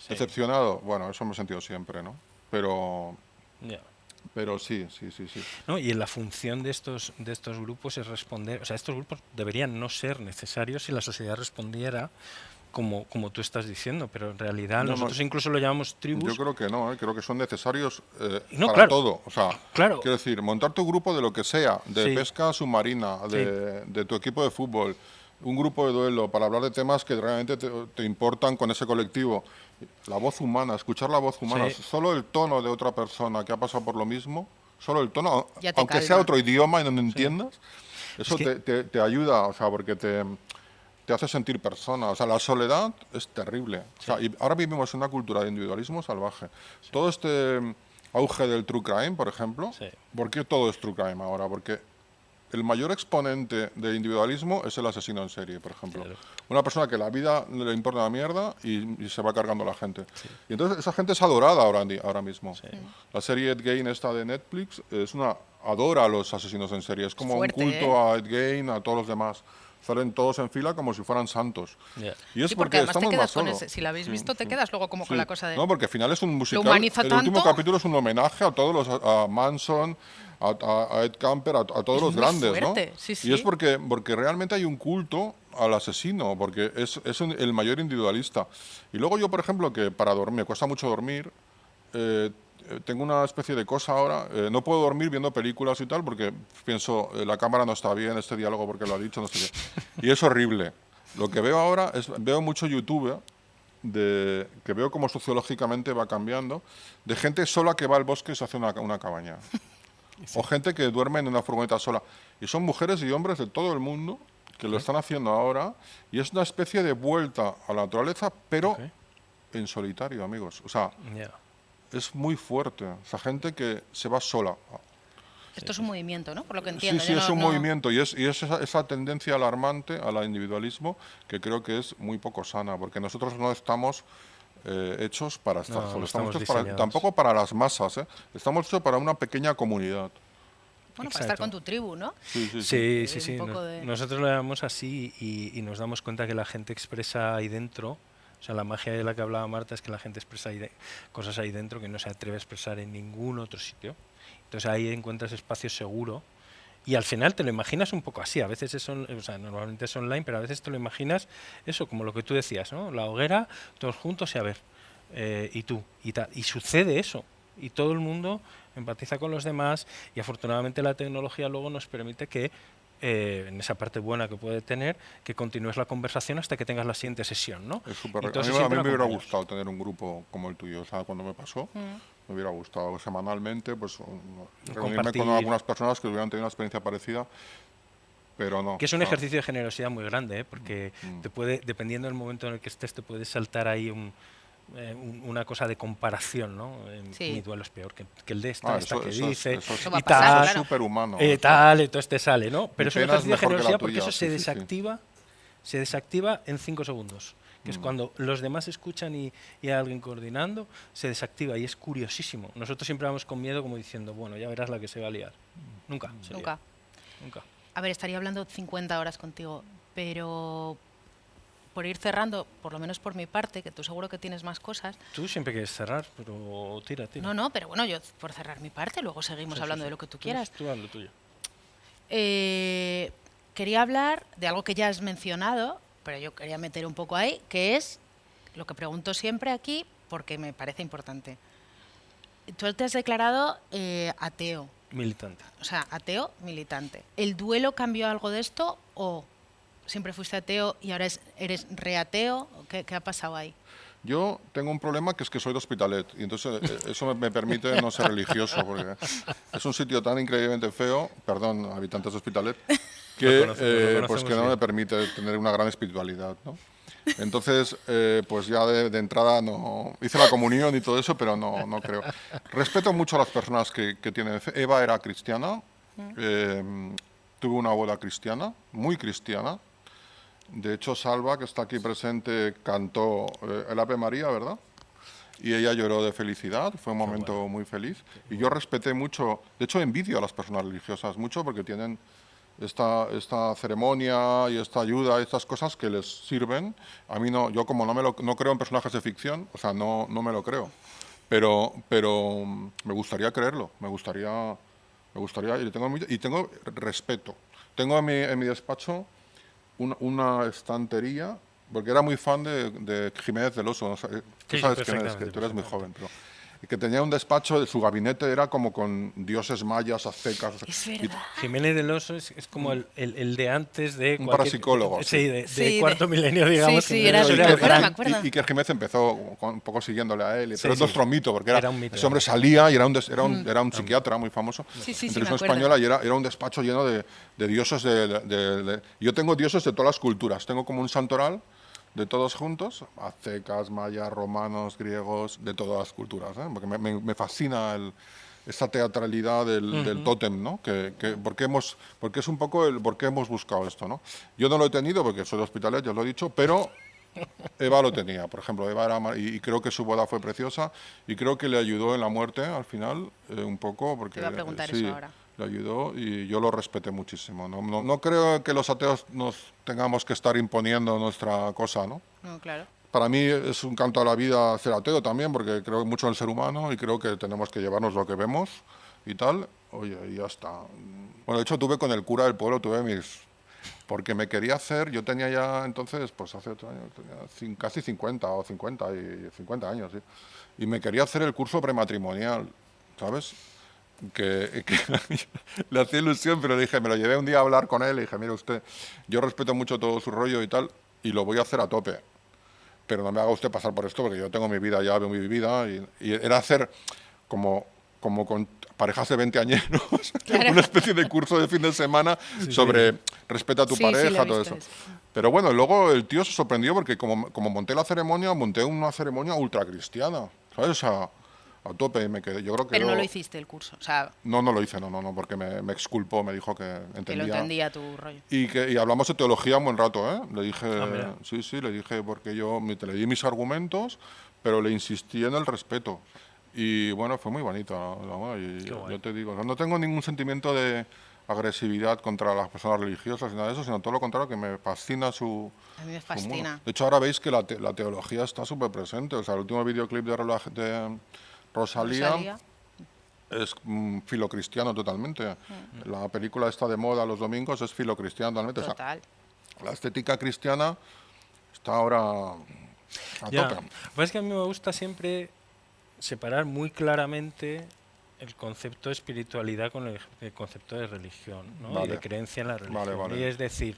Decepcionado, bueno, eso me he sentido siempre, ¿no? Pero Pero sí, sí, sí, sí. ¿No? Y en la función de estos grupos es responder, o sea, estos grupos deberían no ser necesarios si la sociedad respondiera como tú estás diciendo, pero en realidad No, no, nosotros incluso lo llamamos yo tribus. creo que no, creo que son necesarios No, para claro, todo. O sea, claro, quiero decir, montar tu grupo de lo que sea, de sí, pesca submarina, sí, de tu equipo de fútbol, un grupo de duelo, para hablar de temas que realmente te importan con ese colectivo. La voz humana, escuchar la voz humana, sí, solo el tono de otra persona que ha pasado por lo mismo, solo el tono, Ya te aunque sea calma. otro idioma y no sí. entiendas, Es eso que, te ayuda, o sea, porque te hace sentir persona. O sea, la soledad es terrible. O sí, sea, y ahora vivimos en una cultura de individualismo salvaje. Todo este auge del true crime, por ejemplo, sí, ¿por qué todo es true crime ahora? Porque el mayor exponente del individualismo es el asesino en serie, por ejemplo. claro, Una persona que la vida le importa una mierda y se va cargando a la gente. sí, Y entonces esa gente es adorada ahora mismo. sí, La serie Ed Gein esta de Netflix es una adora a los asesinos en serie. Es Es como un fuerte, culto ¿eh? a Ed Gein, a todos los demás. Salen todos en fila como si fueran santos. ya, Y es Sí, porque porque además te estamos más quedas con solos. ese. Si la habéis Sí, visto, te sí. quedas luego como con Sí. la cosa de. No, porque al final es un Lo musical. humaniza El último tanto. capítulo es un homenaje a todos los, a Manson, a Ed Camper, a todos Es los muy grandes, ¿no? fuerte, sí, Y es sí. porque realmente hay un culto al asesino, porque es el mayor individualista. Y luego yo, por ejemplo, que para dormir, me cuesta mucho dormir, eh, tengo una especie de cosa ahora, no puedo dormir viendo películas y tal, porque pienso, la cámara no está bien, este diálogo porque lo ha dicho, no sé qué. Y es horrible. Lo que veo ahora es, veo mucho YouTube, que veo cómo sociológicamente va cambiando, de gente sola que va al bosque y se hace una cabaña. sí, O gente que duerme en una furgoneta sola. Y son mujeres y hombres de todo el mundo que lo ok, están haciendo ahora. Y es una especie de vuelta a la naturaleza, pero ok, en solitario, amigos. O sea, ya, es muy fuerte. Esa gente que se va sola. sí, Esto es sí, un sí. movimiento, ¿no? Por lo que Sí, entiendo. sí, Yo es no, un no. movimiento y es esa tendencia alarmante al individualismo que creo que es muy poco sana, porque nosotros no estamos hechos para estar No, no solos, estamos estamos hechos para, diseñados. tampoco para las masas, ¿eh? Estamos hechos para una pequeña comunidad. Bueno, para estar con Exacto. tu tribu, ¿no? Sí, sí, sí. Sí, sí, Un sí. poco de. Nosotros lo llamamos así y nos damos cuenta que la gente expresa ahí dentro. O sea, la magia de la que hablaba Marta es que la gente expresa cosas ahí dentro que no se atreve a expresar en ningún otro sitio. Entonces ahí encuentras espacio seguro y al final te lo imaginas un poco así. A veces o sea, normalmente es online, pero a veces te lo imaginas eso, como lo que tú decías, ¿no? La hoguera, todos juntos y a ver, y tú, y tal. Y sucede eso. Y todo el mundo empatiza con los demás y afortunadamente la tecnología luego nos permite que en esa parte buena que puede tener, que continúes la conversación hasta que tengas la siguiente sesión, ¿no? Es súper. Y A todos mí, se a mí sienten me hubiera acompañados. gustado tener un grupo como el tuyo. O sea, cuando me pasó, me hubiera gustado semanalmente pues, reunirme con Compartir, algunas personas que hubieran tenido una experiencia parecida, pero no. que es O un sea, ejercicio de generosidad muy grande, ¿eh? Porque te puede, dependiendo del momento en el que estés, te puede saltar ahí una cosa de comparación, ¿no? Mi Sí, duelo es peor que el de esta que dice eso va a y pasar, eso es tal, claro. súper humano. Eso. tal, entonces te sale, ¿no? Mi Pero es un pena es ejercicio de mejor que la generosidad porque tuya, eso sí, sí, sí. se desactiva en 5 segundos, que es cuando los demás escuchan y hay alguien coordinando, se desactiva y es curiosísimo. Nosotros siempre vamos con miedo como diciendo, bueno, ya verás la que se va a liar. Nunca, se lía, Nunca. nunca. A ver, estaría hablando 50 horas contigo, pero por ir cerrando, por lo menos por mi parte, que tú seguro que tienes más cosas. Tú siempre quieres cerrar, pero tira, tira. No, no, pero bueno, yo por cerrar mi parte, luego seguimos Sí, sí, hablando sí. de lo que tú quieras. Tú haz lo tuyo. Quería hablar de algo que ya has mencionado, pero yo quería meter un poco ahí, que es lo que pregunto siempre aquí, porque me parece importante. Tú te has declarado ateo, Militante. o sea, ateo militante. ¿El duelo cambió algo de esto o siempre fuiste ateo y ahora eres reateo? ¿Qué ha pasado ahí? Yo tengo un problema que es que soy de Hospitalet y entonces eso me permite no ser religioso porque es un sitio tan increíblemente feo, perdón, habitantes de Hospitalet, que Lo pues conocemos que no me bien. permite tener una gran espiritualidad, ¿no? Entonces, pues ya de entrada no hice la comunión y todo eso, pero no creo. Respeto mucho a las personas que tienen fe. Eva era cristiana, tuvo una abuela cristiana, muy cristiana. De hecho, Salva, que está aquí presente, cantó el Ave María, ¿verdad? Y ella lloró de felicidad, fue un momento muy feliz. Y yo respeté mucho, de hecho envidio a las personas religiosas mucho porque tienen esta ceremonia y esta ayuda, estas cosas que les sirven. A mí no, yo como no creo en personajes de ficción, o sea, no me lo creo. pero me gustaría creerlo, me gustaría y tengo respeto. Tengo en mi despacho una estantería, porque era muy fan de Jiménez del Oso, ¿no? Tú Sí, sí, sabes quién es, que perfectamente, tú eres muy perfectamente. joven, pero y que tenía un despacho, de su gabinete era como con dioses mayas, aztecas, Es y verdad. Jiménez del Oso es como el de antes de un cualquier. parapsicólogo, sí. Sí, de Sí, cuarto milenio, sí, digamos. sí, Jiménez del era, Oso era me el acuerdo, me gran. acuerdo. Y que Jiménez empezó un poco siguiéndole a él, pero Sí, es sí. nuestro mito, porque Era un mito. ese hombre Era salía y era un un mito. psiquiatra muy famoso Sí, sí, en sí, me televisión acuerdo. española y era un despacho lleno de dioses. Yo tengo dioses de todas las culturas, tengo como un santoral de todos juntos, aztecas, mayas, romanos, griegos, de todas las culturas, ¿eh? Porque me fascina esa teatralidad del Ujú. tótem, ¿no? Porque es un poco el por qué hemos buscado esto, ¿no? Yo no lo he tenido porque soy de Hospitalet, ya os lo he dicho, pero Eva lo tenía, por ejemplo, Eva era y creo que su boda fue preciosa y creo que le ayudó en la muerte al final un poco Te iba a porque preguntar eso sí, ahora. le ayudó y yo lo respeté muchísimo. No creo que los ateos nos tengamos que estar imponiendo nuestra cosa, ¿no? No, claro. Para mí es un canto a la vida ser ateo también porque creo mucho en el ser humano y creo que tenemos que llevarnos lo que vemos y tal. Oye, y ya está. Bueno, de hecho tuve con el cura del pueblo, tuve mis porque me quería hacer, yo tenía ya entonces, pues hace 8 años, tenía casi 50 o 50 años, ¿sí? Y me quería hacer el curso prematrimonial, ¿sabes? Que le hacía ilusión, pero le dije, me lo llevé un día a hablar con él, le dije, mire usted, yo respeto mucho todo su rollo y tal, y lo voy a hacer a tope, pero no me haga usted pasar por esto, porque yo tengo mi vida ya muy vivida, y era hacer como, como con parejas de 20 añeros, Claro. una especie de curso de fin de semana Sí, sí. sobre respeta a tu Sí, sí, lo he pareja, todo visto eso. eso. Pero bueno, luego el tío se sorprendió porque como monté la ceremonia, monté una ceremonia ultra cristiana, ¿sabes? A tope, y me quedé, yo creo que Pero no lo quedó. hiciste el curso. O sea, No lo hice, no, porque me exculpó, me dijo que que lo entendía. entendía tu rollo. Y hablamos de teología un buen rato, ¿eh? Le dije, Ah, mira. sí, le dije, porque le di mis argumentos, pero le insistí en el respeto. Y bueno, fue muy bonito. Y Qué guay. yo te digo, no tengo ningún sentimiento de agresividad contra las personas religiosas ni nada de eso, sino todo lo contrario, que me fascina A mí me su mundo. fascina. De hecho, ahora veis que la teología está súper presente. O sea, el último videoclip de Rosalía Rosalía. es filocristiano totalmente. La película esta de moda los domingos es filocristiana totalmente. O sea, Total. la estética cristiana está ahora a Ya. tope. Lo que pasa es que a mí me gusta siempre separar muy claramente el concepto de espiritualidad con el concepto de religión, ¿no? Y de Vale, creencia en la religión. vale. Y es decir,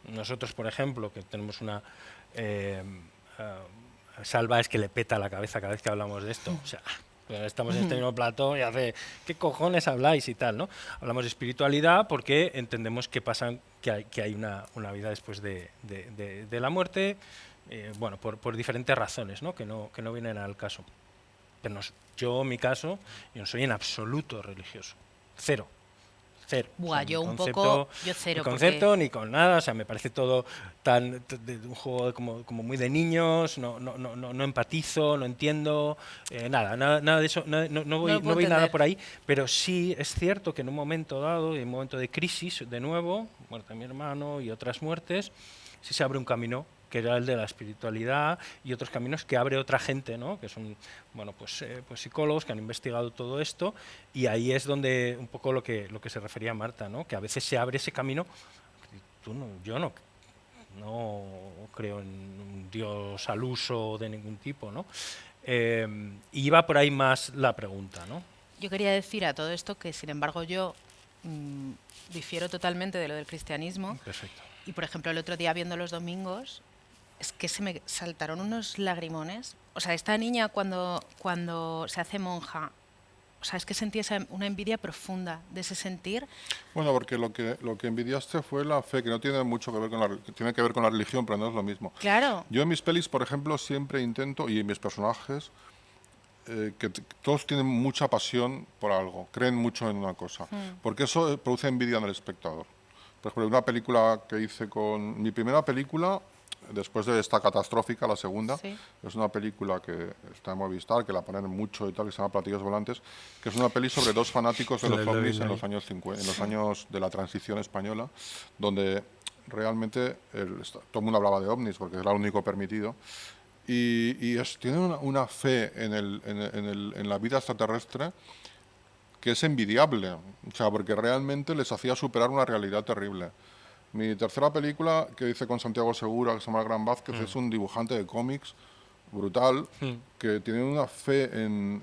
nosotros, por ejemplo, que tenemos una eh, Salva es que le peta la cabeza cada vez que hablamos de esto. O sea, estamos en este mismo plató y hace, ¿qué cojones habláis y tal, ¿no? Hablamos de espiritualidad porque entendemos que hay una vida después de la muerte, bueno, por diferentes razones, ¿no? Que no vienen al caso. Pero yo, en mi caso, yo no soy en absoluto religioso. Cero. Cero. O Buah, sea, yo un poco, yo ni cero, porque concepto, ni con nada. O sea, me parece todo un juego como muy de niños. No empatizo, no entiendo. Nada de eso. No no lo no puedo voy nada entender. por ahí. Pero sí es cierto que en un momento dado, en un momento de crisis, de nuevo, muerte de mi hermano y otras muertes, sí se abre un camino que era el de la espiritualidad y otros caminos que abre otra gente, ¿no? Que son, bueno, pues psicólogos que han investigado todo esto, y ahí es donde un poco lo que se refería Marta, ¿no? Que a veces se abre ese camino. Yo no creo en un Dios al uso de ningún tipo, ¿no? Y iba por ahí más la pregunta, ¿no? Yo quería decir a todo esto que, sin embargo, yo mm, difiero totalmente de lo del cristianismo. Perfecto. Y, por ejemplo, el otro día viendo los domingos, es que se me saltaron unos lagrimones. O sea, esta niña cuando se hace monja, o sea, es que sentí una envidia profunda de ese sentir. Bueno, porque lo que envidiaste fue la fe, que no tiene mucho que ver que tiene que ver con la religión, pero no es lo mismo. Claro, Yo en mis pelis, por ejemplo, siempre intento, y en mis personajes, todos tienen mucha pasión por algo, creen mucho en una cosa, porque eso produce envidia en el espectador. Por ejemplo, una película que hice con mi primera película, después de esta catastrófica, la segunda, sí. es una película que está en Movistar, que la ponen mucho y tal, que se llama Platillos Volantes, que es una peli sobre dos fanáticos de los Lo vi ovnis en ahí. los años 50, en los años de la transición española, donde realmente todo el mundo hablaba de ovnis porque era lo único permitido. tienen una fe en la vida extraterrestre que es envidiable, o sea, porque realmente les hacía superar una realidad terrible. Mi tercera película, que hice con Santiago Segura, que se llama El Gran Vázquez, es un dibujante de cómics brutal, que tiene una fe en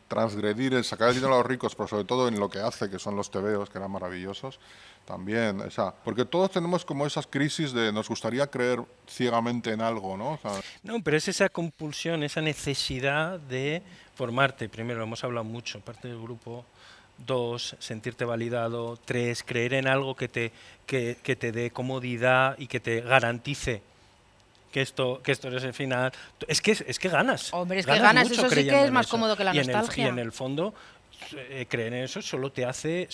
transgredir, en sacar el dinero a los ricos, pero sobre todo en lo que hace, que son los tebeos, que eran maravillosos, también, o sea, porque todos tenemos como esas crisis de nos gustaría creer ciegamente en algo, ¿no? O sea, No, pero es esa compulsión, esa necesidad de formarte. Primero, hemos hablado mucho, parte del grupo. 2, sentirte validado. 3, creer en algo que te dé comodidad y que te garantice que esto es el final. Es que ganas. Hombre, es que ganas, mucho eso sí que creyendo es en más eso. cómodo que la y nostalgia. En el fondo, creer en eso solo te hace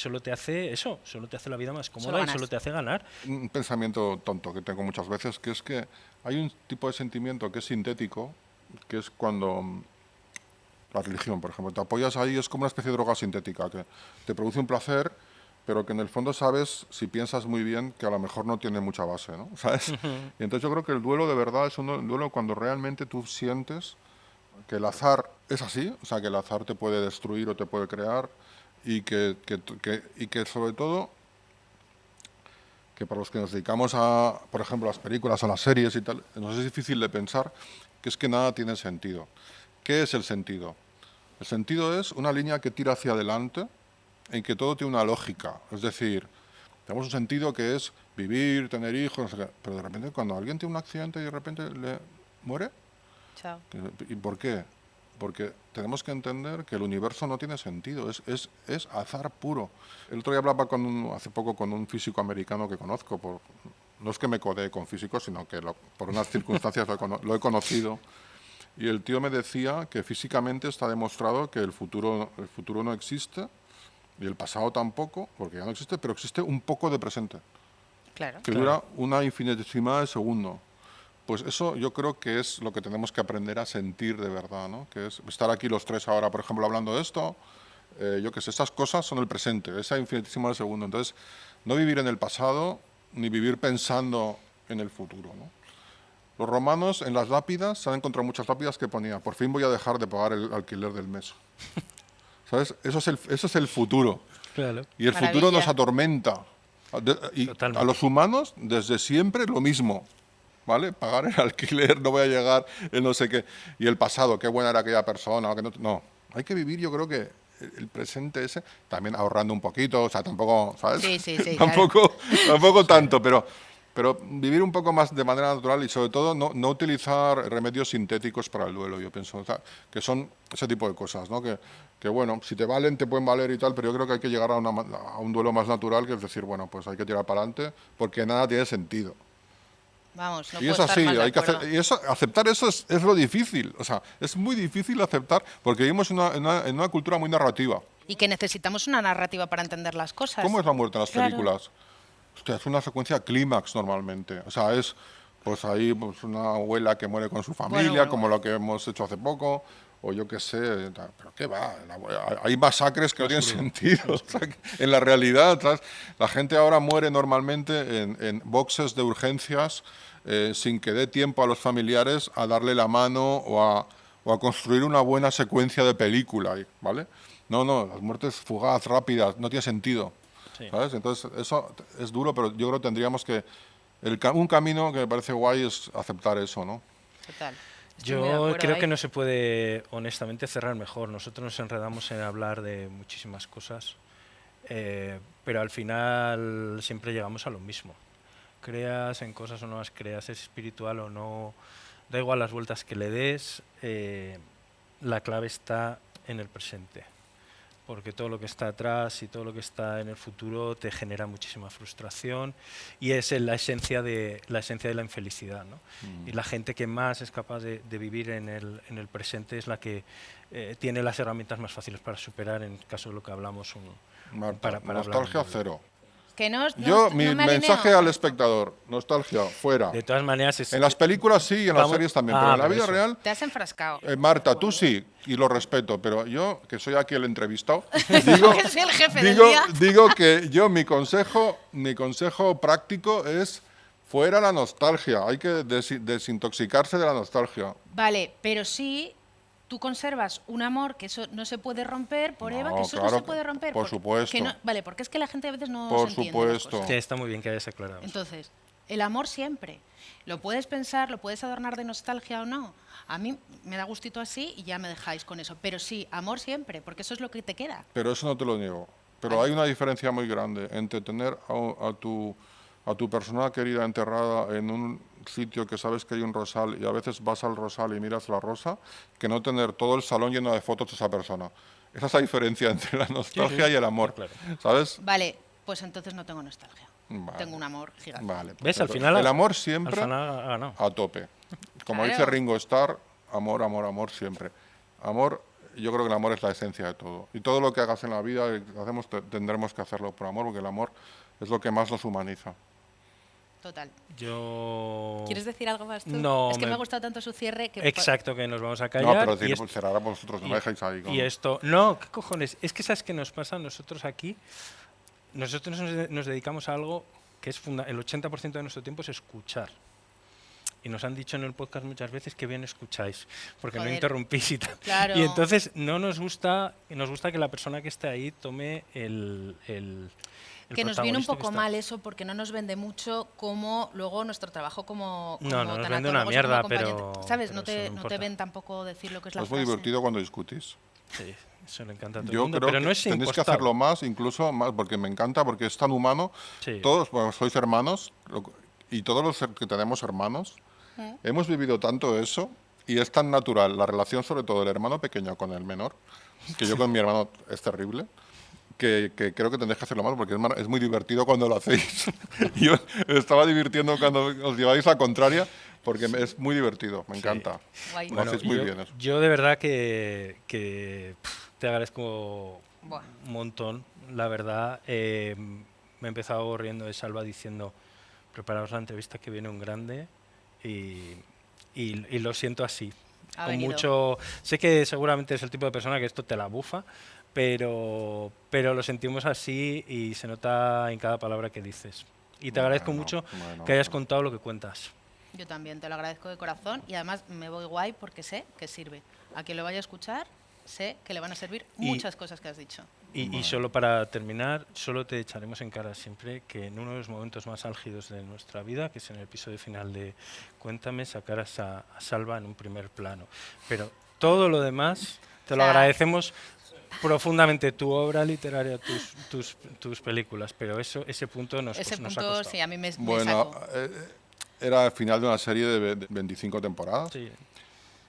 la vida más cómoda y solo te hace ganar. un pensamiento tonto que tengo muchas veces, que es que hay un tipo de sentimiento que es sintético, que es cuando la religión, por ejemplo, te apoyas ahí, es como una especie de droga sintética, que te produce un placer, pero que en el fondo sabes, si piensas muy bien, que a lo mejor no tiene mucha base, ¿no? ¿Sabes? Y entonces yo creo que el duelo de verdad es un duelo cuando realmente tú sientes que el azar es así, o sea, que el azar te puede destruir o te puede crear, y que sobre todo, que para los que nos dedicamos a, por ejemplo, las películas o las series y tal, nos es difícil de pensar que es que nada tiene sentido. ¿Qué es el sentido? El sentido es una línea que tira hacia adelante en que todo tiene una lógica. Es decir, tenemos un sentido que es vivir, tener hijos, no sé qué, pero de repente cuando alguien tiene un accidente y de repente le muere, Chao. ¿y por qué? Porque tenemos que entender que el universo no tiene sentido, es azar puro. El otro día hablaba hace poco con un físico americano que conozco, no es que me codee con físicos, sino que por unas circunstancias lo he conocido. Y el tío me decía que físicamente está demostrado que el futuro no existe y el pasado tampoco, porque ya no existe, pero existe un poco de presente, Claro. que dura una infinitesimada de segundo. Pues eso yo creo que es lo que tenemos que aprender a sentir de verdad, ¿no? Que es estar aquí los tres ahora, por ejemplo, hablando de esto, yo qué sé, estas cosas son el presente, esa infinitísima de segundo. Entonces, no vivir en el pasado ni vivir pensando en el futuro, ¿no? Los romanos en las lápidas, se han encontrado muchas lápidas que ponía, por fin voy a dejar de pagar el alquiler del mes. ¿Sabes? Eso es el futuro. Claro. Y el futuro nos atormenta. Y Totalmente. a los humanos, desde siempre, lo mismo. ¿Vale? Pagar el alquiler, no voy a llegar, el no sé qué. Y el pasado, qué buena era aquella persona. No, hay que vivir, yo creo que el presente ese, también ahorrando un poquito, o sea, tampoco, ¿sabes? Sí, tampoco tanto, pero vivir un poco más de manera natural y sobre todo no utilizar remedios sintéticos para el duelo, yo pienso, o sea, que son ese tipo de cosas, ¿no? Que bueno, si te valen, te pueden valer y tal, pero yo creo que hay que llegar a un duelo más natural, que es decir, bueno, pues hay que tirar para adelante porque nada tiene sentido. Vamos, no Y puedo es estar así, más de hay que acuerdo. y aceptar eso es lo difícil, o sea, es muy difícil aceptar porque vivimos en una cultura muy narrativa. Y que necesitamos una narrativa para entender las cosas. ¿Cómo es la muerte en las Claro. películas? Hostia, es una secuencia clímax normalmente. O sea, es pues ahí pues, una abuela que muere con su familia, Bueno. como lo que hemos hecho hace poco, o yo qué sé, pero qué va, hay masacres que no tienen sentido. O sea, en la realidad, ¿sabes? La gente ahora muere normalmente en boxes de urgencias sin que dé tiempo a los familiares a darle la mano o a construir una buena secuencia de película, ¿vale? No, las muertes fugaz, rápidas, no tiene sentido. Sí. ¿Sabes? Entonces, eso es duro, pero yo creo que tendríamos que... un camino que me parece guay es aceptar eso, ¿no? Total. Estoy muy de Yo acuerdo creo ahí. que no se puede, honestamente, cerrar mejor. Nosotros nos enredamos en hablar de muchísimas cosas, pero al final siempre llegamos a lo mismo. Creas en cosas o no las creas, es espiritual o no, da igual las vueltas que le des, la clave está en el presente. Porque todo lo que está atrás y todo lo que está en el futuro te genera muchísima frustración y es la esencia de la infelicidad, ¿no? Y la gente que más es capaz de vivir en el presente es la que tiene las herramientas más fáciles para superar, en caso de lo que hablamos, Marta, para nostalgia hablar. cero. Que Mi no me mensaje alineo. al espectador, nostalgia, fuera. De todas maneras, En las películas sí y en las vamos- series también, pero en la por vida eso. real... Te has enfrascado. Marta, tú sí, y lo respeto, pero yo, que soy aquí el entrevistado, digo, Que soy el jefe del día. digo que yo mi consejo práctico es Fuera la nostalgia, hay que desintoxicarse de la nostalgia. Vale, pero sí, tú conservas un amor que eso no se puede romper, por Eva, No, que eso no claro, se puede romper. por porque- supuesto. que no- vale, porque es que la gente a veces no Por se entiende las supuesto. cosas. Sí, está muy bien que hayas aclarado eso. Entonces, el amor siempre. Lo puedes pensar, lo puedes adornar de nostalgia o no. A mí me da gustito así y ya me dejáis con eso. Pero sí, amor siempre, porque eso es lo que te queda. Pero eso no te lo niego. Pero Vale. hay una diferencia muy grande entre tener a tu persona querida enterrada en un sitio que sabes que hay un rosal y a veces vas al rosal y miras la rosa, que no tener todo el salón lleno de fotos de esa persona. Esa es la diferencia entre la nostalgia y el amor, claro. ¿sabes? Vale, pues entonces no tengo nostalgia. Vale. Tengo un amor gigante. Vale. ¿Ves? Al entonces, final el amor al siempre final ha ganado. a tope. Como Claro. dice Ringo Starr, amor, amor, amor siempre. Amor, yo creo que el amor es la esencia de todo. Y todo lo que hagas en la vida, que hacemos, tendremos que hacerlo por amor, porque el amor es lo que más nos humaniza. Total. Yo... ¿Quieres decir algo más tú? No, Es que me ha gustado tanto su cierre que... Exacto, que nos vamos a No, callar. pero y tiene esto- que cerrar a vosotros, no me dejáis ahí. y esto... No, ¿qué cojones? Es que ¿sabes qué nos pasa? Nosotros aquí, nosotros nos dedicamos a algo que es el 80% de nuestro tiempo es escuchar. Y nos han dicho en el podcast muchas veces que bien escucháis, porque no Joder. interrumpís y tal. Claro. Y entonces no nos gusta que la persona que esté ahí tome el que nos viene un protagonista que poco está. mal eso porque no nos vende mucho como luego nuestro trabajo como, No, no nos vende una tanatólogos o como mierda, acompañantes. pero- ¿Sabes? pero No eso no te importa. ven tampoco decir lo que es la Es muy frase. divertido cuando discutís. Sí, eso le encanta a todo el Yo mundo, creo pero que no es tenéis que impostado. hacerlo más, incluso más, porque me encanta, porque es tan humano. Sí. Todos, bueno, sois hermanos, y todos los que tenemos hermanos, hemos vivido tanto eso, y es tan natural, la relación sobre todo del hermano pequeño con el menor, que yo con mi hermano es terrible, que creo que tendréis que hacerlo más, porque es muy divertido cuando lo hacéis. Yo estaba divirtiendo cuando os lleváis la contraria, porque es muy divertido, me encanta. Guay. Lo Bueno, hacéis muy bien eso. yo de verdad que te agradezco Buah. un montón, la verdad. Me he empezado riendo de Salva diciendo, preparaos la entrevista que viene un grande y lo siento así. Ha Con venido. mucho, sé que seguramente es el tipo de persona que esto te la bufa, pero lo sentimos así y se nota en cada palabra que dices. Y te agradezco Bueno, mucho bueno, que hayas bueno. contado lo que cuentas. Yo también te lo agradezco de corazón y además me voy guay porque sé que sirve. A quien lo vaya a escuchar, sé que le van a servir Y- muchas cosas que has dicho. Y solo para terminar, solo te echaremos en cara siempre que en uno de los momentos más álgidos de nuestra vida, que es en el episodio final de Cuéntame, sacaras a Salva en un primer plano. Pero todo lo demás te lo O sea, agradecemos profundamente, tu obra literaria, tus películas, pero ese punto nos ha Ese punto costado. sí, a mí me Bueno, sacó. era el final de una serie de 25 temporadas. Sí.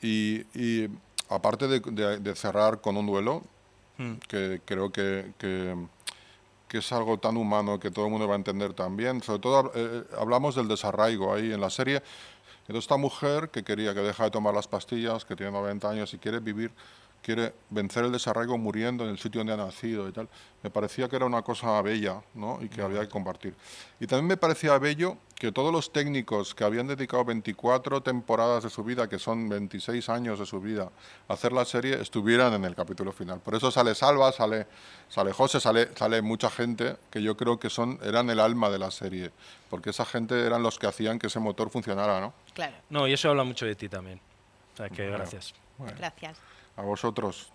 Y aparte de cerrar con un duelo, Mm. que creo que es algo tan humano que todo el mundo va a entender también. Sobre todo hablamos del desarraigo ahí en la serie. Entonces esta mujer que quería que deja de tomar las pastillas, que tiene 90 años y quiere vivir, quiere vencer el desarraigo muriendo en el sitio donde ha nacido y tal. Me parecía que era una cosa bella, ¿no? Y que había que compartir. Y también me parecía bello que todos los técnicos que habían dedicado 24 temporadas de su vida, que son 26 años de su vida, a hacer la serie, estuvieran en el capítulo final. Por eso sale Salva, sale José, sale mucha gente que yo creo que eran el alma de la serie, porque esa gente eran los que hacían que ese motor funcionara, ¿no? Claro, No, y eso habla mucho de ti también. O sea que Bueno. gracias. Bueno, gracias. a vosotros.